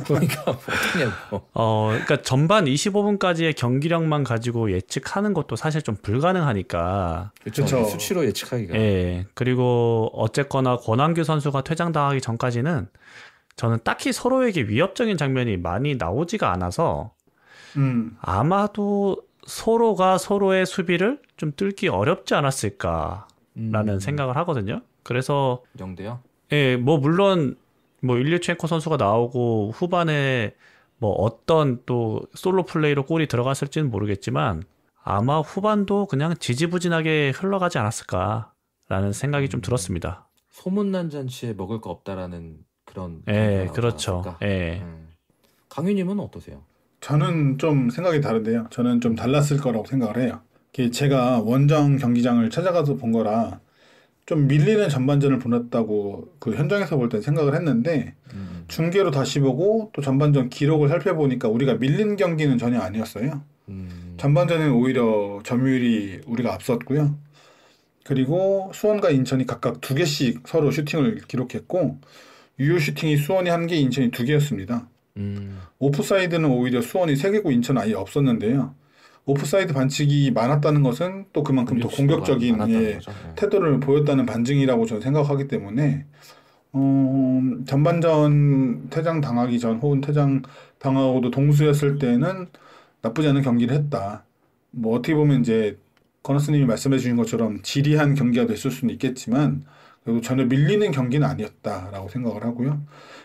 그러니까 어떠냐고. 그러니까 전반 25분까지의 경기력만 가지고 예측하는 것도 사실 좀 불가능하니까. 그렇죠. 수치로 예측하기가. 예. 그리고 어쨌거나 권한규 선수가 퇴장당하기 전까지는 저는 딱히 서로에게 위협적인 장면이 많이 나오지가 않아서 아마도 서로가 서로의 수비를 좀 뚫기 어렵지 않았을까라는 생각을 하거든요. 그래서 0대요? 예, 뭐 물론 뭐 일류첸코 선수가 나오고 후반에 뭐 어떤 또 솔로 플레이로 골이 들어갔을지는 모르겠지만 아마 후반도 그냥 지지부진하게 흘러가지 않았을까라는 생각이 좀 들었습니다. 소문난 잔치에 먹을 거 없다라는 그런. 예, 그렇죠. 예. 강윤님은 어떠세요? 저는 좀 생각이 다른데요. 저는 좀 달랐을 거라고 생각을 해요. 제가 원정 경기장을 찾아가서 본 거라 좀 밀리는 전반전을 보냈다고 그 현장에서 볼 땐 생각을 했는데 중계로 다시 보고 또 전반전 기록을 살펴보니까 우리가 밀린 경기는 전혀 아니었어요. 전반전에는 오히려 점유율이 우리가 앞섰고요. 그리고 수원과 인천이 각각 2개씩 서로 슈팅을 기록했고 유효 슈팅이 수원이 1개, 인천이 2개였습니다. 오프사이드는 오히려 수원이 3개고 인천은 아예 없었는데요. 오프사이드 반칙이 많았다는 것은 또 그만큼 더 공격적인 태도를 보였다는 반증이라고 저는 생각하기 때문에 전반전 퇴장 당하기 전 혹은 퇴장 당하고도 동수였을 때는 나쁘지 않은 경기를 했다. 뭐 어떻게 보면 이제 건너스님이 말씀해 주신 것처럼 지리한 경기가 됐을 수는 있겠지만 그래도 전혀 밀리는 경기는 아니었다라고 생각을 하고요.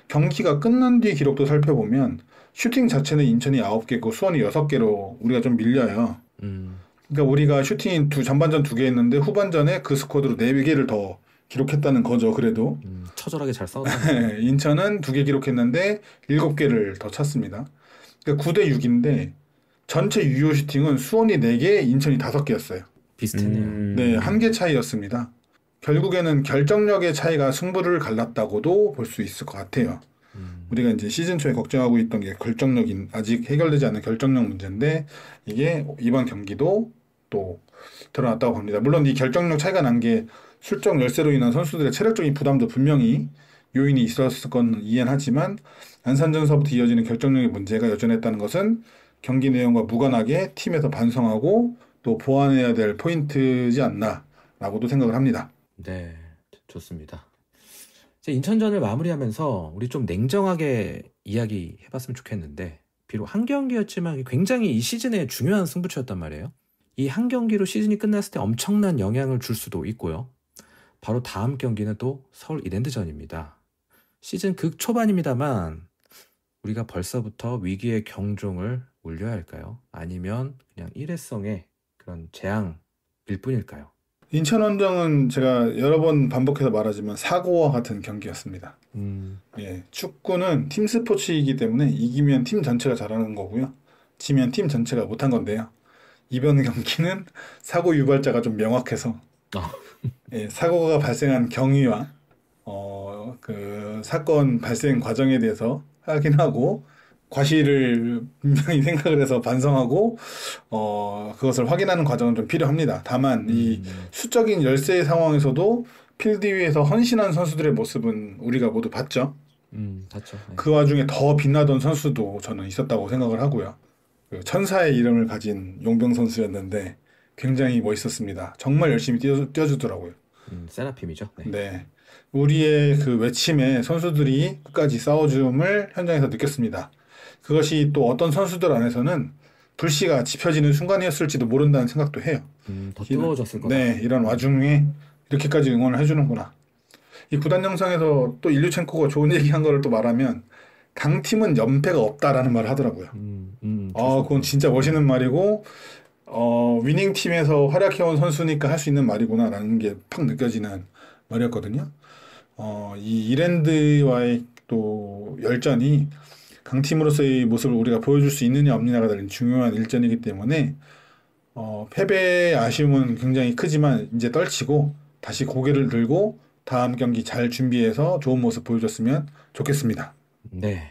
경기가 끝난 뒤 기록도 살펴보면 슈팅 자체는 인천이 9개고 수원이 6개로 우리가 좀 밀려요. 그러니까 우리가 슈팅이 전반전 2개 했는데 후반전에 그 스쿼드로 4개를 더 기록했다는 거죠. 그래도 처절하게 잘 싸웠다. 인천은 2개 기록했는데 7개를 더 찼습니다. 그러니까 9대 6인데 전체 유효 슈팅은 수원이 4개, 인천이 5개였어요. 비슷했네요. 네, 1개 차이였습니다. 결국에는 결정력의 차이가 승부를 갈랐다고도 볼 수 있을 것 같아요. 우리가 이제 시즌 초에 걱정하고 있던 게 결정력인 아직 해결되지 않은 결정력 문제인데 이게 이번 경기도 또 드러났다고 봅니다. 물론 이 결정력 차이가 난 게 술적 열세로 인한 선수들의 체력적인 부담도 분명히 요인이 있었을 건 이해는 하지만 안산전서부터 이어지는 결정력의 문제가 여전했다는 것은 경기 내용과 무관하게 팀에서 반성하고 또 보완해야 될 포인트지 않나라고도 생각을 합니다. 네, 좋습니다. 이제 인천전을 마무리하면서 우리 좀 냉정하게 이야기해봤으면 좋겠는데 비록 한 경기였지만 굉장히 이 시즌에 중요한 승부처였단 말이에요. 이 한 경기로 시즌이 끝났을 때 엄청난 영향을 줄 수도 있고요. 바로 다음 경기는 또 서울 이랜드전입니다. 시즌 극초반입니다만 우리가 벌써부터 위기의 경종을 울려야 할까요? 아니면 그냥 일회성의 그런 재앙일 뿐일까요? 인천원정은 제가 여러 번 반복해서 말하지만 사고와 같은 경기였습니다. 예, 축구는 팀 스포츠이기 때문에 이기면 팀 전체가 잘하는 거고요. 지면 팀 전체가 못한 건데요. 이번 경기는 사고 유발자가 좀 명확해서 예, 사고가 발생한 경위와 그 사건 발생 과정에 대해서 확인하고 과실을 분명히 생각을 해서 반성하고 그것을 확인하는 과정은 좀 필요합니다. 다만 이 수적인 열세 상황에서도 필드 위에서 헌신한 선수들의 모습은 우리가 모두 봤죠. 봤죠. 네. 그 와중에 더 빛나던 선수도 저는 있었다고 생각을 하고요. 그 천사의 이름을 가진 용병 선수였는데 굉장히 멋있었습니다. 정말 열심히 뛰어주더라고요. 세라핌이죠. 네. 네. 우리의 그 외침에 선수들이 끝까지 싸워줌을 현장에서 느꼈습니다. 그것이 또 어떤 선수들 안에서는 불씨가 지펴지는 순간이었을지도 모른다는 생각도 해요. 더 뜨거워졌을 거다. 네, 이런 와중에 이렇게까지 응원을 해주는구나. 이 구단 영상에서 또 일류첸코가 좋은 얘기한 거를 또 말하면 강팀은 연패가 없다라는 말을 하더라고요. 그건 진짜 멋있는 말이고 위닝팀에서 활약해온 선수니까 할 수 있는 말이구나라는 게 팍 느껴지는 말이었거든요. 이 이랜드와의 또 열전이 강팀으로서의 모습을 우리가 보여줄 수 있느냐 없느냐가 달린 중요한 일전이기 때문에 패배의 아쉬움은 굉장히 크지만 이제 떨치고 다시 고개를 들고 다음 경기 잘 준비해서 좋은 모습 보여줬으면 좋겠습니다. 네.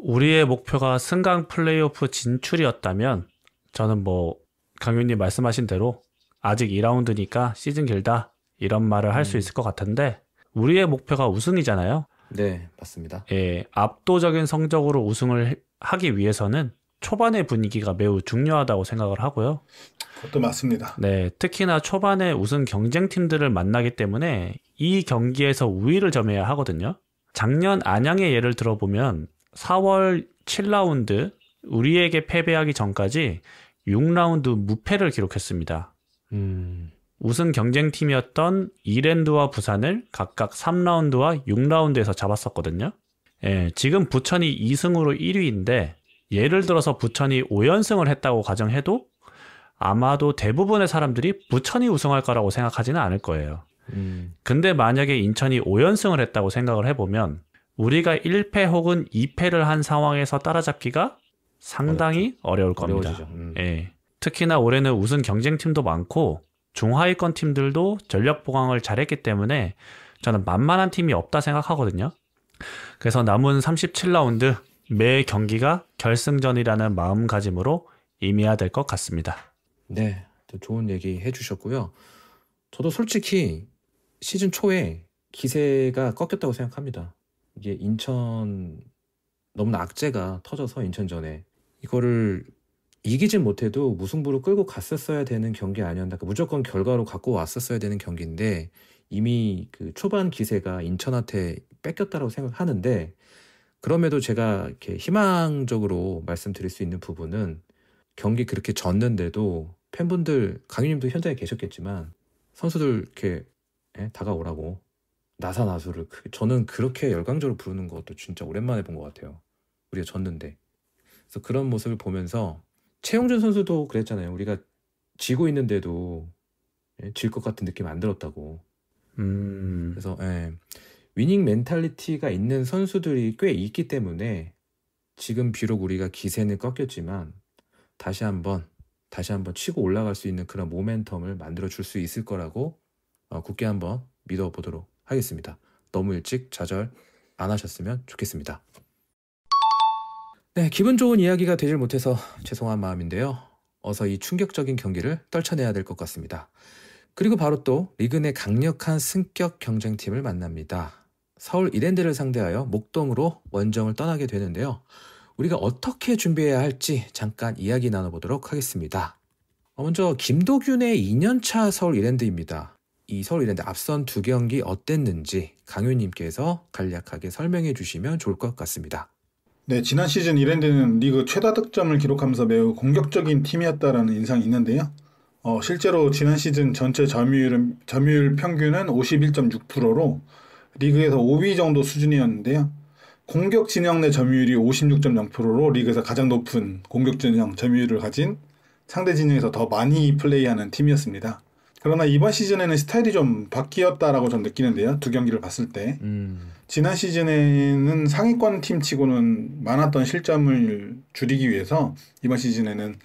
우리의 목표가 승강 플레이오프 진출이었다면 저는 뭐 강윤님 말씀하신 대로 아직 2라운드니까 시즌 길다 이런 말을 할 수 있을 것 같은데 우리의 목표가 우승이잖아요. 네, 맞습니다. 예, 압도적인 성적으로 우승을 하기 위해서는 초반의 분위기가 매우 중요하다고 생각을 하고요. 그것도 맞습니다. 네, 특히나 초반에 우승 경쟁팀들을 만나기 때문에 이 경기에서 우위를 점해야 하거든요. 작년 안양의 예를 들어보면 4월 7라운드 우리에게 패배하기 전까지 6라운드 무패를 기록했습니다. 우승 경쟁팀이었던 이랜드와 부산을 각각 3라운드와 6라운드에서 잡았었거든요. 예, 지금 부천이 2승으로 1위인데 예를 들어서 부천이 5연승을 했다고 가정해도 아마도 대부분의 사람들이 부천이 우승할 거라고 생각하지는 않을 거예요. 근데 만약에 인천이 5연승을 했다고 생각을 해보면 우리가 1패 혹은 2패를 한 상황에서 따라잡기가 상당히 어려울 겁니다. 예. 특히나 올해는 우승 경쟁팀도 많고 중하위권 팀들도 전력 보강을 잘했기 때문에 저는 만만한 팀이 없다 생각하거든요. 그래서 남은 37라운드 매 경기가 결승전이라는 마음가짐으로 임해야 될 것 같습니다. 네, 또 좋은 얘기 해주셨고요. 저도 솔직히 시즌 초에 기세가 꺾였다고 생각합니다. 이게 인천 너무나 악재가 터져서 인천전에 이거를 이기진 못해도 무승부로 끌고 갔었어야 되는 경기 아니었나. 그러니까 무조건 결과로 갖고 왔었어야 되는 경기인데 이미 그 초반 기세가 인천한테 뺏겼다고 생각하는데 그럼에도 제가 이렇게 희망적으로 말씀드릴 수 있는 부분은 경기 그렇게 졌는데도 팬분들, 강유님도 현장에 계셨겠지만 선수들 이렇게 다가오라고 나사나수를 저는 그렇게 열광적으로 부르는 것도 진짜 오랜만에 본 것 같아요. 우리가 졌는데. 그래서 그런 모습을 보면서 최용준 선수도 그랬잖아요. 우리가 지고 있는데도 질 것 같은 느낌 안 들었다고. 그래서 위닝 멘탈리티가 있는 선수들이 꽤 있기 때문에 지금 비록 우리가 기세는 꺾였지만 다시 한번 치고 올라갈 수 있는 그런 모멘텀을 만들어 줄 수 있을 거라고 굳게 한번 믿어보도록 하겠습니다. 너무 일찍 좌절 안 하셨으면 좋겠습니다. 네, 기분 좋은 이야기가 되질 못해서 죄송한 마음인데요. 어서 이 충격적인 경기를 떨쳐내야 될 것 같습니다. 그리고 바로 또 리그 내 강력한 승격 경쟁팀을 만납니다. 서울 이랜드를 상대하여 목동으로 원정을 떠나게 되는데요. 우리가 어떻게 준비해야 할지 잠깐 이야기 나눠보도록 하겠습니다. 먼저 김도균의 2년차 서울 이랜드입니다. 이 서울 이랜드 앞선 2경기 어땠는지 강윤님께서 간략하게 설명해 주시면 좋을 것 같습니다. 네, 지난 시즌 이랜드는 리그 최다 득점을 기록하면서 매우 공격적인 팀이었다라는 인상이 있는데요. 실제로 지난 시즌 전체 점유율 평균은 51.6%로 리그에서 5위 정도 수준이었는데요. 공격 진영 내 점유율이 56.0%로 리그에서 가장 높은 공격 진영 점유율을 가진 상대 진영에서 더 많이 플레이하는 팀이었습니다. 그러나 이번 시즌에는 스타일이 좀 바뀌었다라고 좀 느끼는데요. 2경기를 봤을 때. 지난 시즌에는 상위권 팀치고는 많았던 실점을 줄이기 위해서 이번 시즌에는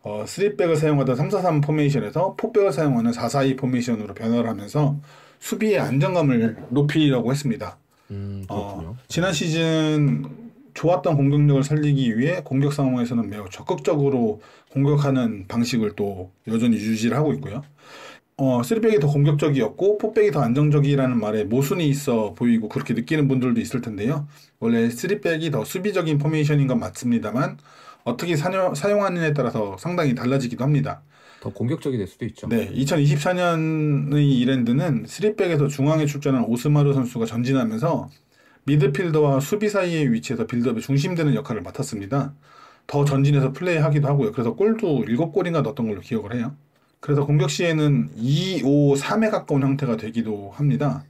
3백을 사용하던 3-4-3 포메이션에서 4백을 사용하는 4-4-2 포메이션으로 변화를 하면서 수비의 안정감을 높이려고 했습니다. 지난 시즌 좋았던 공격력을 살리기 위해 공격 상황에서는 매우 적극적으로 공격하는 방식을 또 여전히 유지를 하고 있고요. 3백이 더 공격적이었고 4백이 더 안정적이라는 말에 모순이 있어 보이고 그렇게 느끼는 분들도 있을 텐데요. 원래 3백이 더 수비적인 포메이션인 건 맞습니다만 어떻게 사용하느냐에 따라서 상당히 달라지기도 합니다. 더 공격적이 될 수도 있죠. 네, 2024년의 이랜드는 3백에서 중앙에 출전한 오스마르 선수가 전진하면서 미드필더와 수비 사이의 위치에서 빌드업의 중심되는 역할을 맡았습니다. 더 전진해서 플레이하기도 하고요. 그래서 골도 7골인가 넣었던 걸로 기억을 해요. 그래서 공격 시에는 2-5-3에 가까운 형태가 되기도 합니다.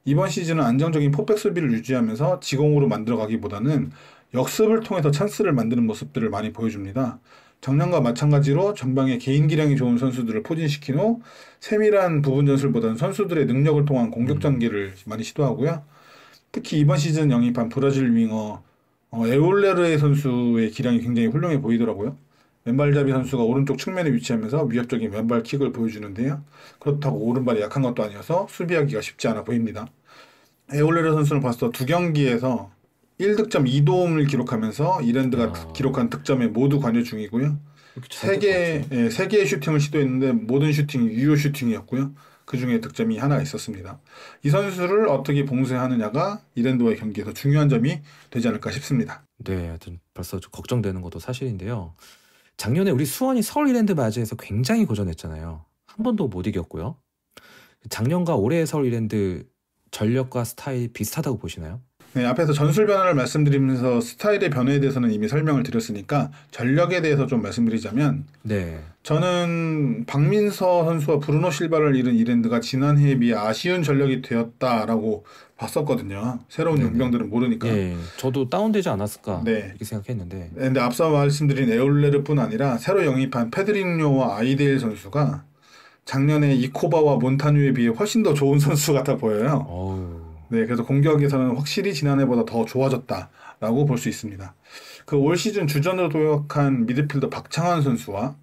이번 시즌은 안정적인 포백 수비를 유지하면서 지공으로 만들어가기보다는 역습을 통해서 찬스를 만드는 모습들을 많이 보여줍니다. 작년과 마찬가지로 전방에 개인 기량이 좋은 선수들을 포진시킨 후 세밀한 부분 전술보다는 선수들의 능력을 통한 공격 전개를 많이 시도하고요. 특히 이번 시즌 영입한 브라질 윙어 에올레르 선수의 기량이 굉장히 훌륭해 보이더라고요. 왼발잡이 선수가 오른쪽 측면에 위치하면서 위협적인 왼발 킥을 보여주는데요. 그렇다고 오른발이 약한 것도 아니어서 수비하기가 쉽지 않아 보입니다. 에올레르 선수는 벌써 2경기에서 1득점 2도움을 기록하면서 이랜드가 기록한 득점에 모두 관여 중이고요. 3개의 슈팅을 시도했는데 모든 슈팅이 유효 슈팅이었고요. 그 중에 득점이 하나 있었습니다. 이 선수를 어떻게 봉쇄하느냐가 이랜드와의 경기에서 중요한 점이 되지 않을까 싶습니다. 네, 하여튼 벌써 좀 걱정되는 것도 사실인데요. 작년에 우리 수원이 서울 이랜드 맞이해서 굉장히 고전했잖아요. 한 번도 못 이겼고요. 작년과 올해의 서울 이랜드 전력과 스타일이 비슷하다고 보시나요? 네, 앞에서 전술 변화를 말씀드리면서 스타일의 변화에 대해서는 이미 설명을 드렸으니까 전력에 대해서 좀 말씀드리자면 네. 저는 박민서 선수와 브루노 실바를 잃은 이랜드가 지난해에 비해 아쉬운 전력이 되었다라고 봤었거든요. 새로운 용병들은 모르니까. 예, 저도 다운되지 않았을까 네. 이렇게 생각했는데. 근데 앞서 말씀드린 에올레르뿐 아니라 새로 영입한 페드리뇨와 아이데일 선수가 작년에 이코바와 몬타뉴에 비해 훨씬 더 좋은 선수 같아 보여요. 네, 그래서 공격에서는 확실히 지난해보다 더 좋아졌다라고 볼 수 있습니다. 그 올 시즌 주전으로 도약한 미드필더 박창환 선수와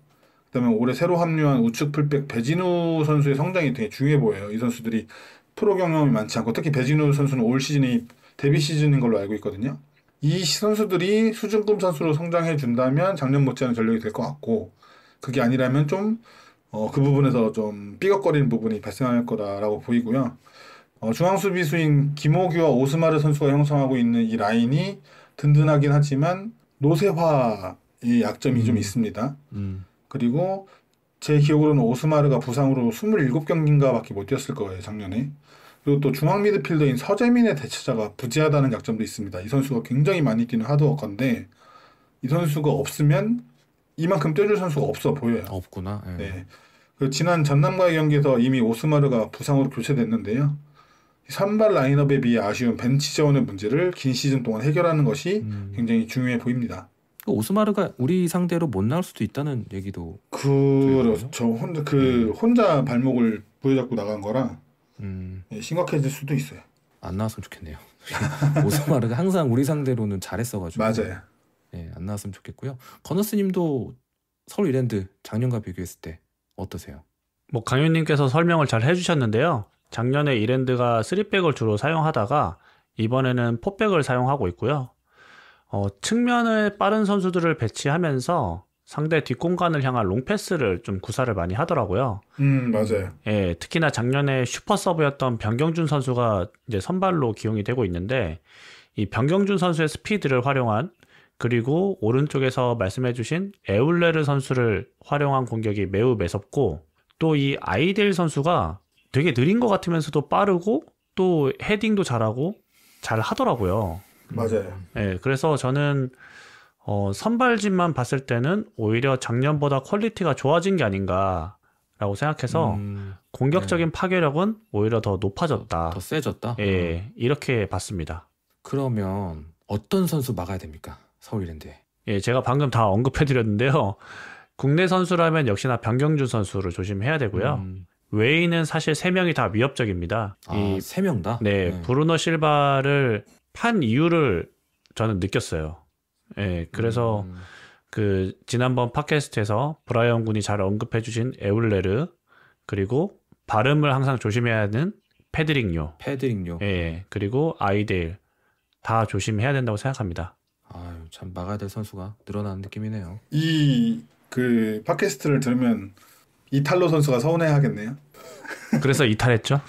그다음에 올해 새로 합류한 우측 풀백 배진우 선수의 성장이 되게 중요해 보여요. 이 선수들이 프로 경험이 많지 않고 특히 배진우 선수는 올 시즌이 데뷔 시즌인 걸로 알고 있거든요. 이 선수들이 수준급 선수로 성장해 준다면 작년 못지않은 전력이 될 것 같고 그게 아니라면 좀 그 부분에서 좀 삐걱거리는 부분이 발생할 거다라고 보이고요. 중앙 수비수인 김호규와 오스마르 선수가 형성하고 있는 이 라인이 든든하긴 하지만 노쇠화의 약점이 좀 있습니다. 그리고 제 기억으로는 오스마르가 부상으로 27경기인가 밖에 못 뛰었을 거예요, 작년에. 그리고 또 중앙 미드필더인 서재민의 대체자가 부재하다는 약점도 있습니다. 이 선수가 굉장히 많이 뛰는 하드워커인데 이 선수가 없으면 이만큼 뛰어줄 선수가 없어 보여요. 없구나. 네. 그 지난 전남과의 경기에서 이미 오스마르가 부상으로 교체됐는데요. 선발 라인업에 비해 아쉬운 벤치 자원의 문제를 긴 시즌 동안 해결하는 것이 굉장히 중요해 보입니다. 오스마르가 우리 상대로 못 나올 수도 있다는 얘기도 그렇죠. 혼자 발목을 부여잡고 나간 거라 심각해질 수도 있어요. 안 나왔으면 좋겠네요. 오스마르가 항상 우리 상대로는 잘했어가지고. 맞아요. 네, 안 나왔으면 좋겠고요. 건너스님도 서울 이랜드 작년과 비교했을 때 어떠세요? 뭐 강윤님께서 설명을 잘 해주셨는데요. 작년에 이랜드가 3백을 주로 사용하다가 이번에는 포백을 사용하고 있고요. 측면에 빠른 선수들을 배치하면서 상대 뒷공간을 향한 롱패스를 좀 구사를 많이 하더라고요. 맞아요. 예, 특히나 작년에 슈퍼 서브였던 변경준 선수가 이제 선발로 기용이 되고 있는데 이 변경준 선수의 스피드를 활용한 그리고 오른쪽에서 말씀해주신 에울레르 선수를 활용한 공격이 매우 매섭고 또 이 아이델 선수가 되게 느린 것 같으면서도 빠르고 또 헤딩도 잘하고 잘 하더라고요. 맞아요. 예, 그래서 저는 선발진만 봤을 때는 오히려 작년보다 퀄리티가 좋아진 게 아닌가라고 생각해서 공격적인 파괴력은 오히려 더 높아졌다. 더 세졌다? 예, 이렇게 봤습니다. 그러면 어떤 선수 막아야 됩니까? 서울 이랜드에. 예, 제가 방금 다 언급해드렸는데요. 국내 선수라면 역시나 변경준 선수를 조심해야 되고요. 외인은 사실 3명이 다 위협적입니다. 아, 3명 다? 네, 브루노 실바를 판 이유를 저는 느꼈어요. 예, 그래서 그 지난번 팟캐스트에서 브라이언 군이 잘 언급해주신 에울레르 그리고 발음을 항상 조심해야 하는 페드링요. 예, 그리고 아이데일 다 조심해야 된다고 생각합니다. 아유, 참 막아야 될 선수가 늘어나는 느낌이네요. 그 팟캐스트를 들으면 이탈로 선수가 서운해하겠네요. 그래서 이탈했죠.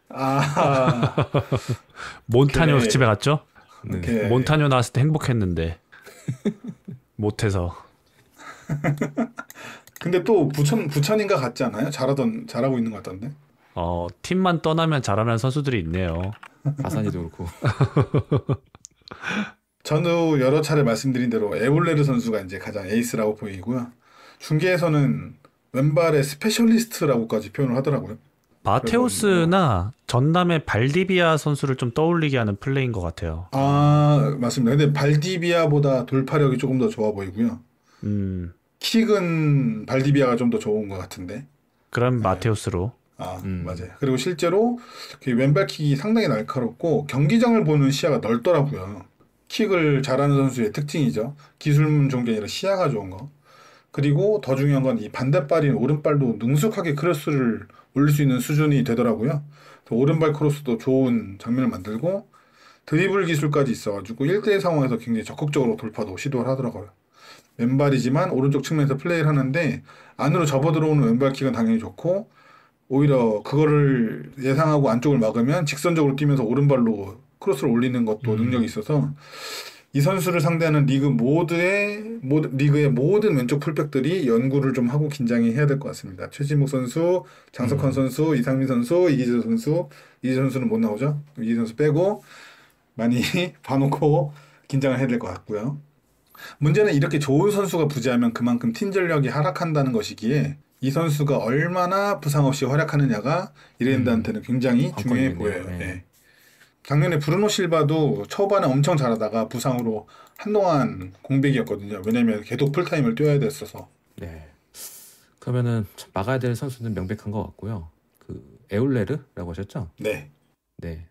아, 몬타뇨 그래. 집에 갔죠. 오케이. 몬타뇨 나왔을 때 행복했는데 못해서. 근데 또 부천인가 같지 않아요? 잘하고 있는 것 같던데. 팀만 떠나면 잘하는 선수들이 있네요. 가산이도 그렇고. 저도 여러 차례 말씀드린 대로 에볼레르 선수가 이제 가장 에이스라고 보이고요. 중계에서는 왼발의 스페셜리스트라고까지 표현을 하더라고요. 마테우스나 전남의 발디비아 선수를 좀 떠올리게 하는 플레이인 것 같아요. 아, 맞습니다. 근데 발디비아보다 돌파력이 조금 더 좋아 보이고요. 킥은 발디비아가 좀 더 좋은 것 같은데. 그럼 마테우스로. 아, 맞아요. 그리고 실제로 그 왼발 킥이 상당히 날카롭고 경기장을 보는 시야가 넓더라고요. 킥을 잘하는 선수의 특징이죠. 기술문 좋은 게 아니라 시야가 좋은 거. 그리고 더 중요한 건 이 반대발인 오른발도 능숙하게 크로스를 올릴 수 있는 수준이 되더라고요. 오른발 크로스도 좋은 장면을 만들고 드리블 기술까지 있어가지고 1대1 상황에서 굉장히 적극적으로 돌파도 시도를 하더라고요. 왼발이지만 오른쪽 측면에서 플레이를 하는데 안으로 접어들어오는 왼발킥은 당연히 좋고 오히려 그거를 예상하고 안쪽을 막으면 직선적으로 뛰면서 오른발로 크로스를 올리는 것도 능력이 있어서 이 선수를 상대하는 리그의 모든 왼쪽 풀백들이 연구를 좀 하고 긴장해야 될 것 같습니다. 최진목 선수, 장석환 선수, 이상민 선수, 이기재 선수. 이기재 선수는 못 나오죠. 이기재 선수 빼고 많이 봐놓고 긴장을 해야 될 것 같고요. 문제는 이렇게 좋은 선수가 부재하면 그만큼 팀 전력이 하락한다는 것이기에 이 선수가 얼마나 부상 없이 활약하느냐가 이랜드한테는 굉장히 중요해 보여요. 네. 작년에 브루노 실바도 초반에 엄청 잘하다가 부상으로 한동안 공백이었거든요. 왜냐면 계속 풀타임을 뛰어야 됐어서. 네. 그러면은 막아야 될 선수는 명백한 것 같고요. 그 에울레르라고 하셨죠? 네. 네.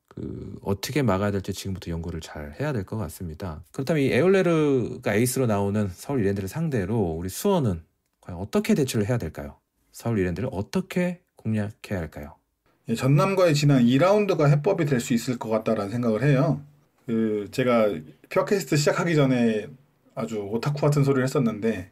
그 어떻게 막아야 될지 지금부터 연구를 잘 해야 될 것 같습니다. 그렇다면 이 에울레르가 에이스로 나오는 서울 이랜드를 상대로 우리 수원은 과연 어떻게 대처를 해야 될까요? 서울 이랜드를 어떻게 공략해야 할까요? 전남과의 지난 2라운드가 해법이 될 수 있을 것 같다라는 생각을 해요. 제가 퓨어캐스트 시작하기 전에 아주 오타쿠 같은 소리를 했었는데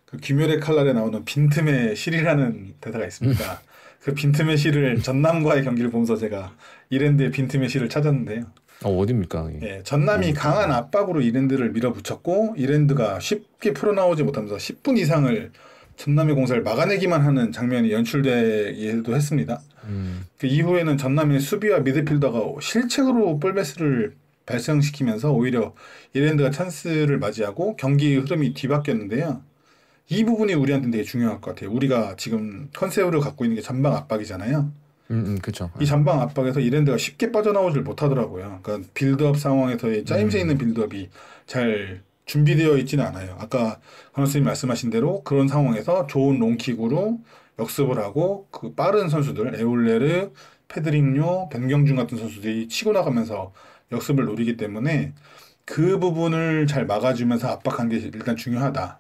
그 귀멸의 칼날에 나오는 빈틈의 실이라는 대사가 있습니다. 그 빈틈의 실을 전남과의 경기를 보면서 제가 이랜드의 빈틈의 실을 찾았는데요. 어디입니까? 예, 전남이 강한 압박으로 이랜드를 밀어붙였고 이랜드가 쉽게 풀어나오지 못하면서 10분 이상을 전남의 공사를 막아내기만 하는 장면이 연출되기도 했습니다. 그 이후에는 전남의 수비와 미드필더가 실책으로 볼베스를 발생시키면서 오히려 이랜드가 찬스를 맞이하고 경기 흐름이 뒤바뀌었는데요. 이 부분이 우리한테는 되게 중요할 것 같아요. 우리가 지금 컨셉으로 갖고 있는 게 전방 압박이잖아요. 그렇죠. 이 전방 압박에서 이랜드가 쉽게 빠져나오질 못하더라고요. 그러니까 빌드업 상황에서의 짜임새 있는 빌드업이 잘 준비되어 있지는 않아요. 아까 강 선생님 말씀하신 대로 그런 상황에서 좋은 롱킥으로 역습을 하고 그 빠른 선수들 에울레르, 페드링요, 변경준 같은 선수들이 치고 나가면서 역습을 노리기 때문에 그 부분을 잘 막아주면서 압박한 게 일단 중요하다.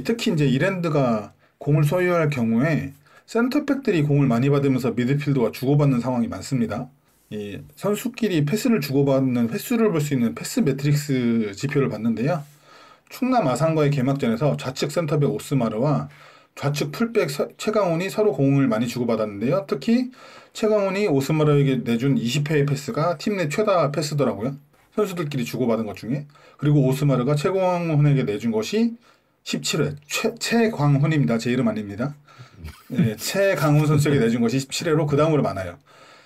특히 이제 이랜드가 공을 소유할 경우에 센터백들이 공을 많이 받으면서 미드필더가 주고받는 상황이 많습니다. 이 선수끼리 패스를 주고받는 횟수를 볼 수 있는 패스 매트릭스 지표를 봤는데요. 충남 아산과의 개막전에서 좌측 센터백 오스마르와 좌측 풀백 최강훈이 서로 공을 많이 주고받았는데요. 특히 최강훈이 오스마르에게 내준 20회의 패스가 팀 내 최다 패스더라고요. 선수들끼리 주고받은 것 중에. 그리고 오스마르가 최강훈에게 내준 것이 17회. 최광훈입니다. 제 이름 아닙니다. 네, 최강훈 선수에게 내준 것이 17회로 그 다음으로 많아요.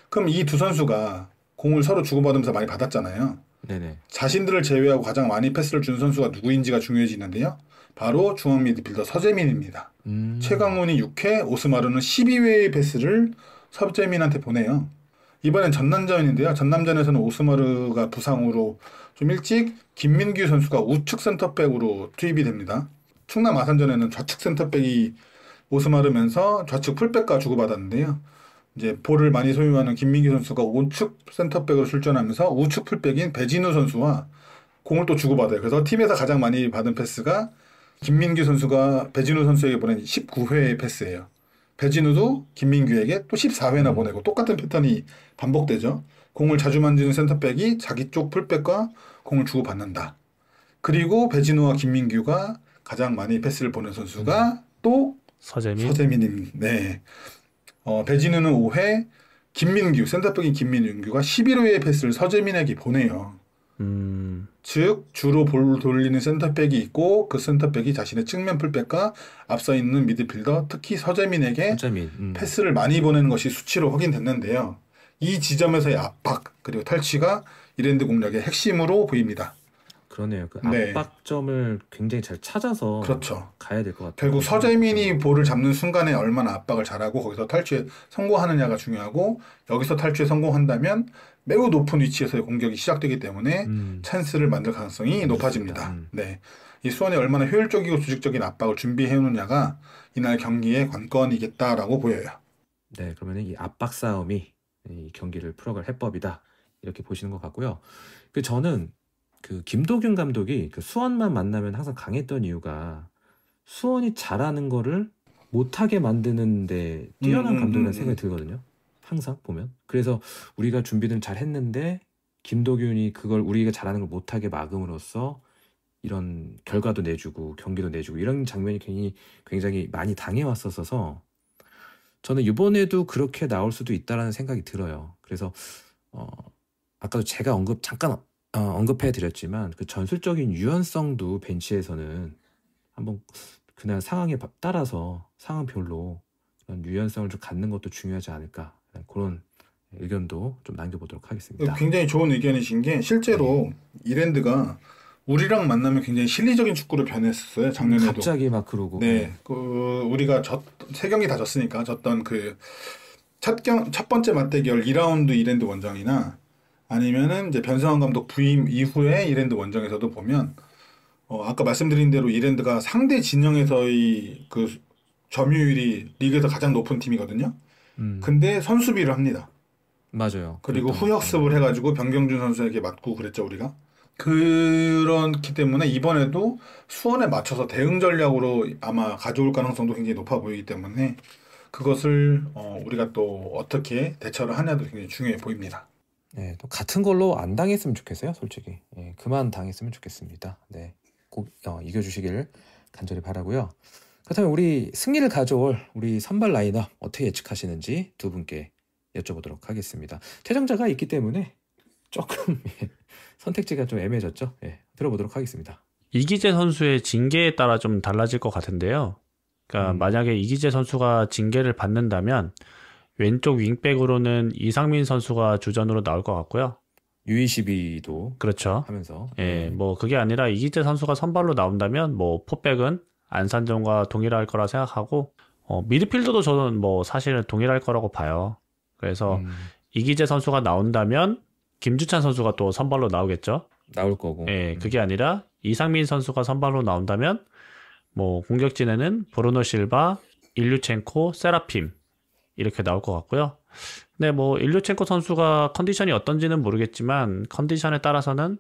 그럼 이 두 선수가 공을 서로 주고받으면서 많이 받았잖아요. 네네. 자신들을 제외하고 가장 많이 패스를 준 선수가 누구인지가 중요해지는데요. 바로 중앙 미드필더 서재민입니다. 최강훈이 6회, 오스마르는 12회의 패스를 서재민한테 보내요. 이번엔 전남전인데요. 전남전에서는 오스마르가 부상으로 좀 일찍 김민규 선수가 우측 센터백으로 투입이 됩니다. 충남 아산전에는 좌측 센터백이 오스마르면서 좌측 풀백과 주고받았는데요. 이제 볼을 많이 소유하는 김민규 선수가 우측 센터백으로 출전하면서 우측 풀백인 배진우 선수와 공을 또 주고받아요. 그래서 팀에서 가장 많이 받은 패스가 김민규 선수가 배진우 선수에게 보낸 19회의 패스예요. 배진우도 김민규에게 또 14회나 보내고 똑같은 패턴이 반복되죠. 공을 자주 만지는 센터백이 자기 쪽 풀백과 공을 주고받는다. 그리고 배진우와 김민규가 가장 많이 패스를 보낸 선수가 또 서재민입니다. 네. 배진우는 5회, 김민규, 센터백인 김민규가 11회의 패스를 서재민에게 보내요. 즉 주로 볼 돌리는 센터백이 있고 그 센터백이 자신의 측면 풀백과 앞서 있는 미드필더, 특히 서재민에게 패스를 많이 보내는 것이 수치로 확인됐는데요. 이 지점에서의 압박 그리고 탈취가 이랜드 공략의 핵심으로 보입니다. 그러네요. 그 압박점을 굉장히 잘 찾아서 그렇죠. 가야 될 것 같아요. 결국 서재민이 볼을 잡는 순간에 얼마나 압박을 잘하고 거기서 탈취에 성공하느냐가 중요하고 여기서 탈취에 성공한다면 매우 높은 위치에서의 공격이 시작되기 때문에 찬스를 만들 가능성이 높아집니다. 네, 이 수원이 얼마나 효율적이고 조직적인 압박을 준비해오느냐가 이날 경기의 관건이겠다라고 보여요. 네, 그러면 이 압박 싸움이 이 경기를 풀어갈 해법이다 이렇게 보시는 것 같고요. 저는 그 김도균 감독이 그 수원만 만나면 항상 강했던 이유가 수원이 잘하는 거를 못하게 만드는데 뛰어난 감독이라는 생각이 들거든요. 항상 보면. 그래서 우리가 준비는 잘 했는데 김도균이 그걸 우리가 잘하는 걸 못하게 막음으로써 이런 결과도 내주고 경기도 내주고 이런 장면이 굉장히 많이 당해왔었어서 저는 이번에도 그렇게 나올 수도 있다라는 생각이 들어요. 그래서 아까도 제가 잠깐 언급해드렸지만 그 전술적인 유연성도 벤치에서는 한번 그날 상황에 따라서 상황별로 그런 유연성을 좀 갖는 것도 중요하지 않을까 그런 의견도 좀 남겨보도록 하겠습니다. 굉장히 좋은 의견이신 게 실제로 이랜드가 우리랑 만나면 굉장히 실리적인 축구로 변했었어요. 작년에도. 갑자기 막 그러고. 네, 우리가 3경기 다 졌으니까 졌던 그 첫 번째 맞대결 2라운드 이랜드 원정이나 아니면은 이제 변성환 감독 부임 이후에 이랜드 원정에서도 보면 아까 말씀드린 대로 이랜드가 상대 진영에서의 그 점유율이 리그에서 가장 높은 팀이거든요. 근데 선수비를 합니다. 맞아요. 그리고 후역습을 해가지고 변경준 선수에게 맞고 그랬죠 우리가. 그렇기 때문에 이번에도 수원에 맞춰서 대응 전략으로 아마 가져올 가능성도 굉장히 높아 보이기 때문에 그것을 우리가 또 어떻게 대처를 하냐도 굉장히 중요해 보입니다. 네, 또 같은 걸로 안 당했으면 좋겠어요, 솔직히. 네, 그만 당했으면 좋겠습니다. 네, 꼭 이겨주시길 간절히 바라고요. 그렇다면 우리 승리를 가져올 우리 선발 라인업 어떻게 예측하시는지 두 분께 여쭤보도록 하겠습니다. 퇴장자가 있기 때문에 조금 선택지가 좀 애매해졌죠. 들어보도록 하겠습니다. 이기재 선수의 징계에 따라 좀 달라질 것 같은데요. 그러니까 만약에 이기재 선수가 징계를 받는다면 왼쪽 윙백으로는 이상민 선수가 주전으로 나올 것 같고요. U22도 그렇죠. 하면서 뭐 그게 아니라 이기재 선수가 선발로 나온다면 뭐 포백은 안산전과 동일할 거라 생각하고 미드필더도 저는 뭐 사실은 동일할 거라고 봐요. 그래서 이기재 선수가 나온다면 김주찬 선수가 또 선발로 나오겠죠. 나올 거고. 그게 아니라 이상민 선수가 선발로 나온다면 뭐 공격진에는 브루노 실바, 일류첸코, 세라핌 이렇게 나올 것 같고요. 근데 뭐 일류첸코 선수가 컨디션이 어떤지는 모르겠지만 컨디션에 따라서는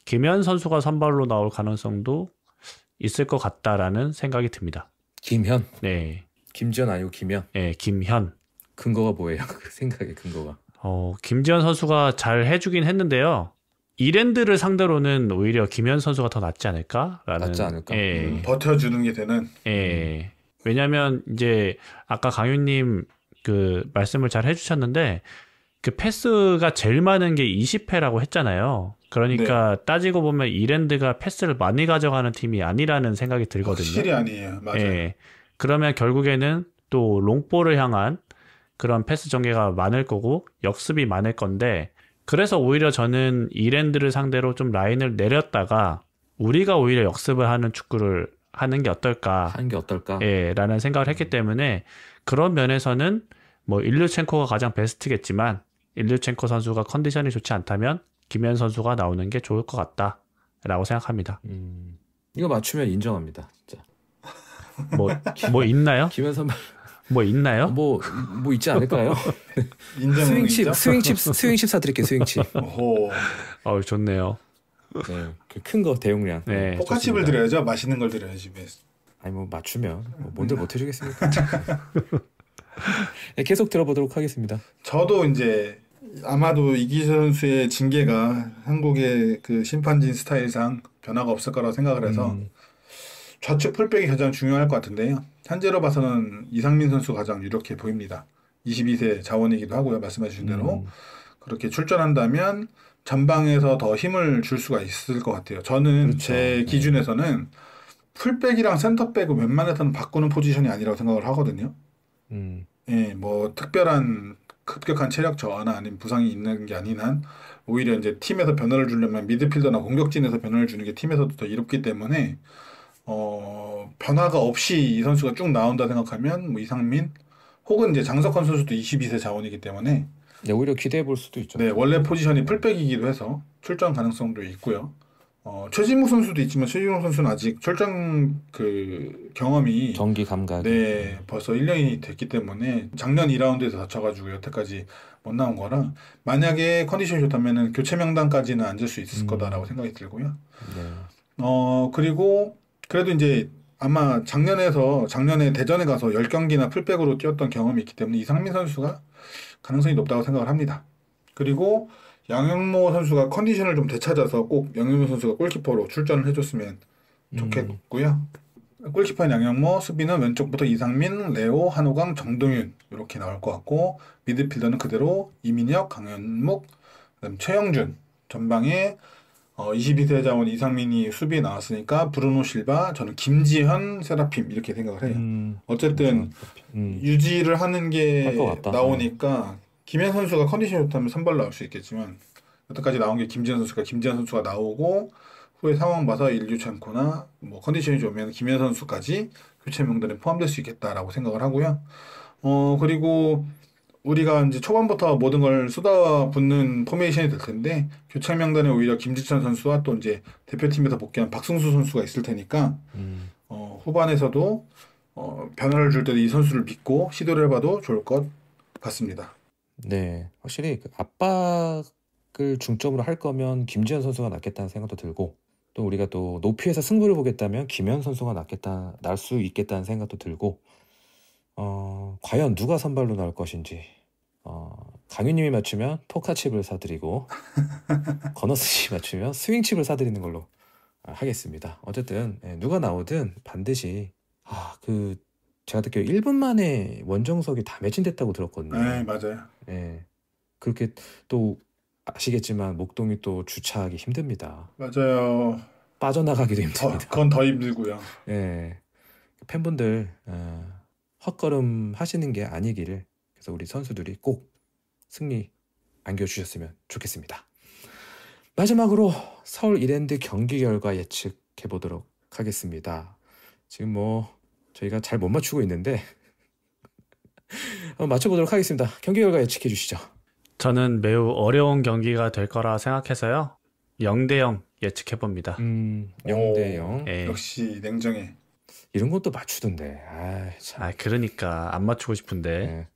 김현 선수가 선발로 나올 가능성도 있을 것 같다라는 생각이 듭니다. 김현? 네. 김지현 아니고 김현? 네, 김현. 근거가 뭐예요? 그 생각의 근거가? 김지현 선수가 잘 해주긴 했는데요. 이랜드를 상대로는 오히려 김현 선수가 더 낫지 않을까? 낫지 않을까? 예. 버텨주는 게 되는. 예. 왜냐면 이제 아까 강윤님 그 말씀을 잘 해주셨는데 그 패스가 제일 많은 게 20회라고 했잖아요. 그러니까 따지고 보면 이랜드가 패스를 많이 가져가는 팀이 아니라는 생각이 들거든요. 확실히 아니에요. 맞아요. 예. 그러면 결국에는 또 롱볼을 향한 그런 패스 전개가 많을 거고 역습이 많을 건데 그래서 오히려 저는 이랜드를 상대로 좀 라인을 내렸다가 우리가 오히려 역습을 하는 축구를 하는 게 어떨까? 하는 게 어떨까? 예, 라는 생각을 했기 때문에 그런 면에서는 뭐 일류첸코가 가장 베스트겠지만 일류첸코 선수가 컨디션이 좋지 않다면 김현 선수가 나오는 게 좋을 것 같다라고 생각합니다. 이거 맞추면 인정합니다. 진짜. 뭐 있나요? 김현 선발 뭐 있나요? 뭐 있지 않을까요? 인정. 스윙칩 사드릴게요. 스윙칩. 오. 좋네요. 네, 큰 거 대용량. 네, 포카칩을 드려야죠. 맛있는 걸 드려야지. 아니 뭐 맞추면 뭔들 못 해주겠습니까? 네, 계속 들어보도록 하겠습니다. 저도 이제 아마도 이기선 선수의 징계가 한국의 그 심판진 스타일상 변화가 없을 거라고 생각을 해서 좌측 풀백이 가장 중요할 것 같은데요. 현재로 봐서는 이상민 선수 가장 유력해 보입니다. 22세 자원이기도 하고요. 말씀해 주신 대로. 그렇게 출전한다면 전방에서 더 힘을 줄 수가 있을 것 같아요. 저는 그렇죠. 제 기준에서는 풀백이랑 센터백을 웬만해서는 바꾸는 포지션이 아니라고 생각을 하거든요. 예, 뭐 특별한 급격한 체력 저하나 아니면 부상이 있는 게 아닌 한 오히려 이제 팀에서 변화를 주려면 미드필더나 공격진에서 변화를 주는 게 팀에서도 더 이롭기 때문에 변화가 없이 이 선수가 쭉 나온다 생각하면 뭐 이상민 혹은 이제 장석환 선수도 22세 자원이기 때문에 네, 오히려 기대해 볼 수도 있죠. 네, 원래 포지션이 풀백이기도 해서 출전 가능성도 있고요. 최진무 선수도 있지만 최진무 선수는 아직 출전 그 경험이 경기 감각이 네, 벌써 1년이 됐기 때문에 작년 2라운드에서 다쳐가지고 여태까지 못 나온 거라 만약에 컨디션이 좋다면은 교체 명단까지는 앉을 수 있을 거다라고 생각이 들고요. 네. 그리고 그래도 이제 아마 작년에 대전에 가서 10경기나 풀백으로 뛰었던 경험이 있기 때문에 이상민 선수가 가능성이 높다고 생각을 합니다. 그리고 양현모 선수가 컨디션을 좀 되찾아서 꼭 양현모 선수가 골키퍼로 출전을 해줬으면 좋겠고요. 골키퍼는 양현모, 수비는 왼쪽부터 이상민, 레오, 한호강, 정동윤 이렇게 나올 것 같고 미드필더는 그대로 이민혁, 강현묵, 그다음 최영준 전방에 22세 자원 이상민이 수비에 나왔으니까 브루노 실바, 저는 김지현, 세라핌 이렇게 생각을 해요. 어쨌든 유지를 하는 게 나오니까 김현 선수가 컨디션이 좋다면 선발 나올 수 있겠지만 여태까지 나온 게 김지현 선수가 나오고 후에 상황 봐서 일류첸코나 뭐 컨디션이 좋으면 김현 선수까지 교체 명단에 포함될 수 있겠다라고 생각을 하고요. 그리고 우리가 이제 초반부터 모든 걸 쏟아붓는 포메이션이 될 텐데 교체 명단에 오히려 김지찬 선수와 또 이제 대표팀에서 복귀한 박승수 선수가 있을 테니까 후반에서도 변화를 줄 때도 이 선수를 믿고 시도를 해봐도 좋을 것 같습니다. 네, 확실히 그 압박을 중점으로 할 거면 김지현 선수가 낫겠다는 생각도 들고 또 우리가 또 높이에서 승부를 보겠다면 김현 선수가 날 수 있겠다는 생각도 들고 과연 누가 선발로 나올 것인지 강윤님이 맞추면 포카칩을 사드리고 건어스님이 맞추면 스윙칩을 사드리는 걸로 하겠습니다. 어쨌든 누가 나오든 반드시 제가 듣기로 1분 만에 원정석이 다 매진됐다고 들었거든요. 네, 맞아요. 네, 그렇게 또 아시겠지만 목동이 또 주차하기 힘듭니다. 맞아요. 빠져나가기도 힘듭니다. 그건 더 힘들고요. 네, 팬분들 헛걸음 하시는 게 아니기를 그래서 우리 선수들이 꼭 승리 안겨주셨으면 좋겠습니다. 마지막으로 서울 이랜드 경기 결과 예측해 보도록 하겠습니다. 지금 뭐 저희가 잘 못 맞추고 있는데 한번 맞춰보도록 하겠습니다. 경기 결과 예측해 주시죠. 저는 매우 어려운 경기가 될 거라 생각해서요. 0대0 예측해 봅니다. 0대0. 예. 역시 냉정해. 이런 것도 맞추던데. 그러니까 안 맞추고 싶은데.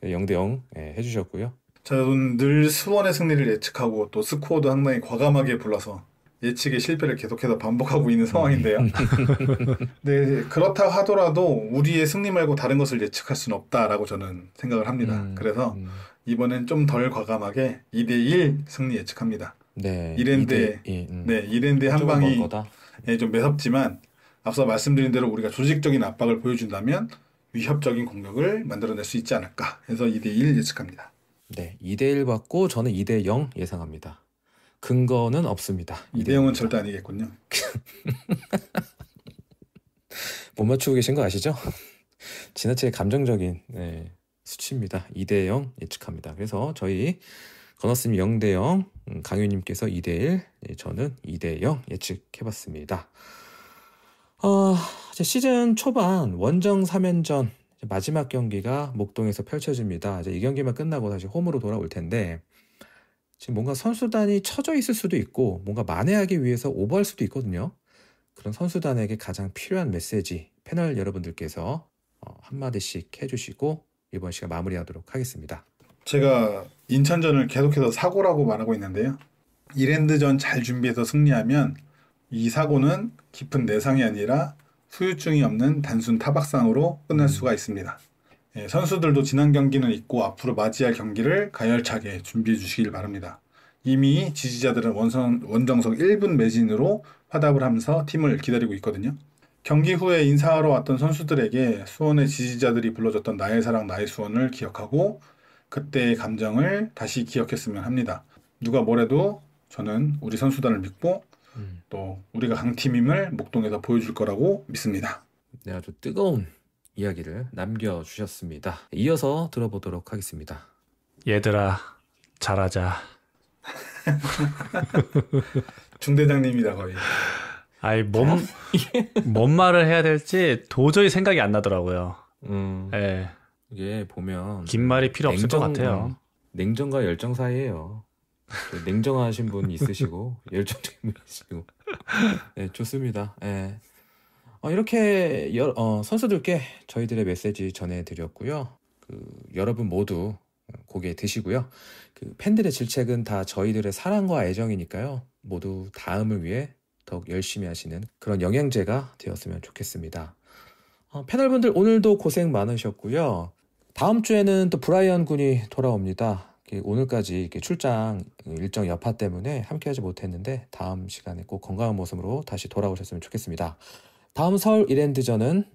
네. 0대0 해주셨고요. 저는 늘 수원의 승리를 예측하고 또 스코어도 상당히 과감하게 불러서 예측의 실패를 계속해서 반복하고 있는 상황인데요. 네, 그렇다 하더라도 우리의 승리 말고 다른 것을 예측할 수는 없다라고 저는 생각을 합니다. 그래서 이번엔 좀 덜 과감하게 2대1 승리 예측합니다. 네. 이랜드의 네, 이랜드의 한 조금 방이 먼 거다. 좀 매섭지만 앞서 말씀드린 대로 우리가 조직적인 압박을 보여준다면 위협적인 공격을 만들어낼 수 있지 않을까 해서 2대1 예측합니다. 네, 2대1 받고 저는 2대0 예상합니다. 근거는 없습니다. 2대0은 절대 아니겠군요. 못 맞추고 계신 거 아시죠? 지나치게 감정적인 수치입니다. 2대0 예측합니다. 그래서 저희 건너스님 0대0, 강유님께서 2대1, 저는 2대0 예측해봤습니다. 이제 시즌 초반 원정 3연전 마지막 경기가 목동에서 펼쳐집니다. 이제 이 경기만 끝나고 다시 홈으로 돌아올 텐데 지금 뭔가 선수단이 처져 있을 수도 있고 뭔가 만회하기 위해서 오버할 수도 있거든요. 그런 선수단에게 가장 필요한 메시지 패널 여러분들께서 한마디씩 해주시고 이번 시간 마무리하도록 하겠습니다. 제가 인천전을 계속해서 사고라고 말하고 있는데요. 이랜드전 잘 준비해서 승리하면 이 사고는 깊은 내상이 아니라 후유증이 없는 단순 타박상으로 끝날 수가 있습니다. 선수들도 지난 경기는 잊고 앞으로 맞이할 경기를 가열차게 준비해 주시길 바랍니다. 이미 지지자들은 원정석 1분 매진으로 화답을 하면서 팀을 기다리고 있거든요. 경기 후에 인사하러 왔던 선수들에게 수원의 지지자들이 불러줬던 나의 사랑 나의 수원을 기억하고 그때의 감정을 다시 기억했으면 합니다. 누가 뭐래도 저는 우리 선수단을 믿고 또 우리가 강팀임을 목동에서 보여줄 거라고 믿습니다. 네, 아주 뜨거운 이야기를 남겨주셨습니다. 이어서 들어보도록 하겠습니다. 얘들아 잘하자. 중대장님이다 거의. 아이 뭔 말을 해야 될지 도저히 생각이 안 나더라고요. 예. 이게 보면 긴 말이 필요 없을 것 같아요. 냉정과 열정 사이에요. 냉정하신 분 있으시고 열정적인 분 있으시고. 네, 좋습니다. 네. 이렇게 선수들께 저희들의 메시지 전해드렸고요. 여러분 모두 고개 드시고요. 팬들의 질책은 다 저희들의 사랑과 애정이니까요. 모두 다음을 위해 더욱 열심히 하시는 그런 영양제가 되었으면 좋겠습니다. 패널분들 오늘도 고생 많으셨고요. 다음 주에는 또 브라이언 군이 돌아옵니다. 오늘까지 출장 일정 여파 때문에 함께하지 못했는데 다음 시간에 꼭 건강한 모습으로 다시 돌아오셨으면 좋겠습니다. 다음 서울 이랜드전은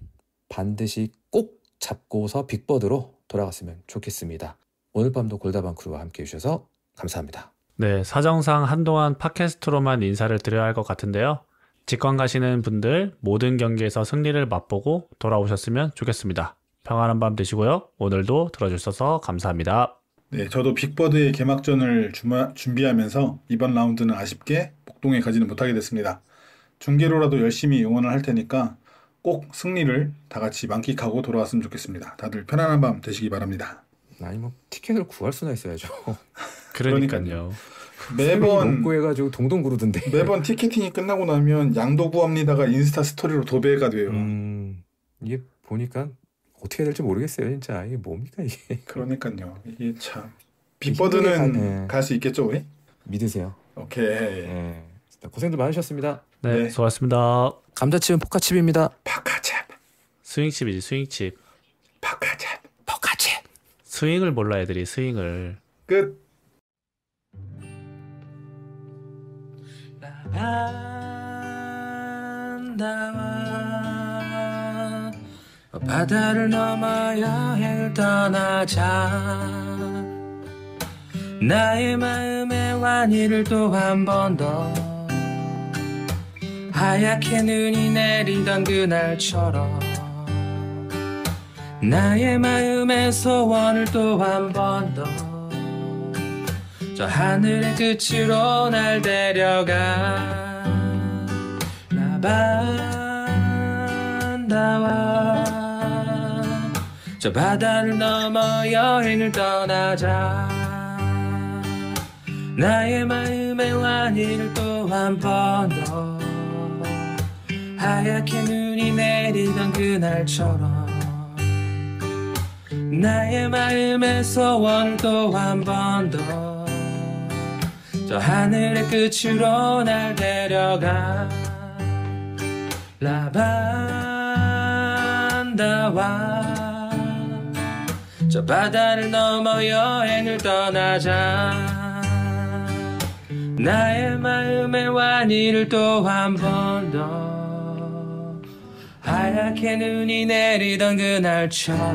반드시 꼭 잡고서 빅버드로 돌아갔으면 좋겠습니다. 오늘 밤도 골다방 크루와 함께해 주셔서 감사합니다. 네, 사정상 한동안 팟캐스트로만 인사를 드려야 할 것 같은데요. 직관 가시는 분들 모든 경기에서 승리를 맛보고 돌아오셨으면 좋겠습니다. 평안한 밤 되시고요. 오늘도 들어주셔서 감사합니다. 네, 저도 빅버드의 개막전을 준비하면서 이번 라운드는 아쉽게 목동에 가지는 못하게 됐습니다. 중계로라도 열심히 응원을 할 테니까 꼭 승리를 다 같이 만끽하고 돌아왔으면 좋겠습니다. 다들 편안한 밤 되시기 바랍니다. 아니 티켓을 구할 수나 있어야죠. 그러니까요. 매번 먹고 해가지고 동동 구르던데. 매번 티켓팅이 끝나고 나면 양도 구합니다가 인스타 스토리로 도배가 돼요. 이게 보니까 어떻게 될지 모르겠어요. 진짜 이게 뭡니까 이게. 그러니까요. 이게 참 빅버드는 갈 수 있겠죠 우리? 믿으세요. 오케이. 네. 고생들 많으셨습니다. 네, 수고하셨습니다. 감자칩은 포카칩입니다. 포카칩. 스윙칩이지 스윙칩. 포카칩. 포카칩. 스윙을 몰라 애들이 스윙을. 끝. 바다를 넘어 여행을 떠나자. 나의 마음의 완이를 또 한 번 더 하얗게 눈이 내리던 그날처럼 나의 마음의 소원을 또 한 번 더 저 하늘의 끝으로 날 데려가. 나반다와 저 바다를 넘어 여행을 떠나자. 나의 마음의 완이를 또 한 번 더 하얗게 눈이 내리던 그날처럼 나의 마음의 소원을 또 한 번 더 저 하늘의 끝으로 날 데려가. 라반다와 저 바다를 넘어 여행을 떠나자. 나의 마음의 완이를 또 한 번 더 하얗게 눈이 내리던 그날처럼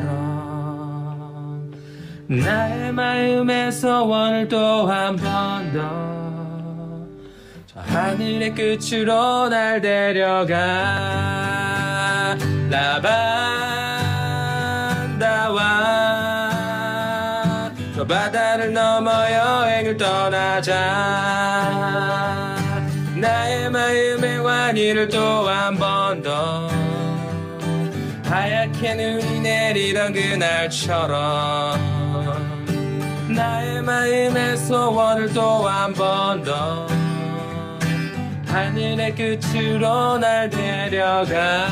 나의 마음의 소원을 또 한 번 더 저 하늘의 끝으로 날 데려가. 라반다와 저 바다를 넘어 여행을 떠나자. 나의 마음의 완이를 또 한 번 더 하얗게 눈이 내리던 그날처럼 나의 마음의 소원을 또 한 번 더 하늘의 끝으로 날 데려가.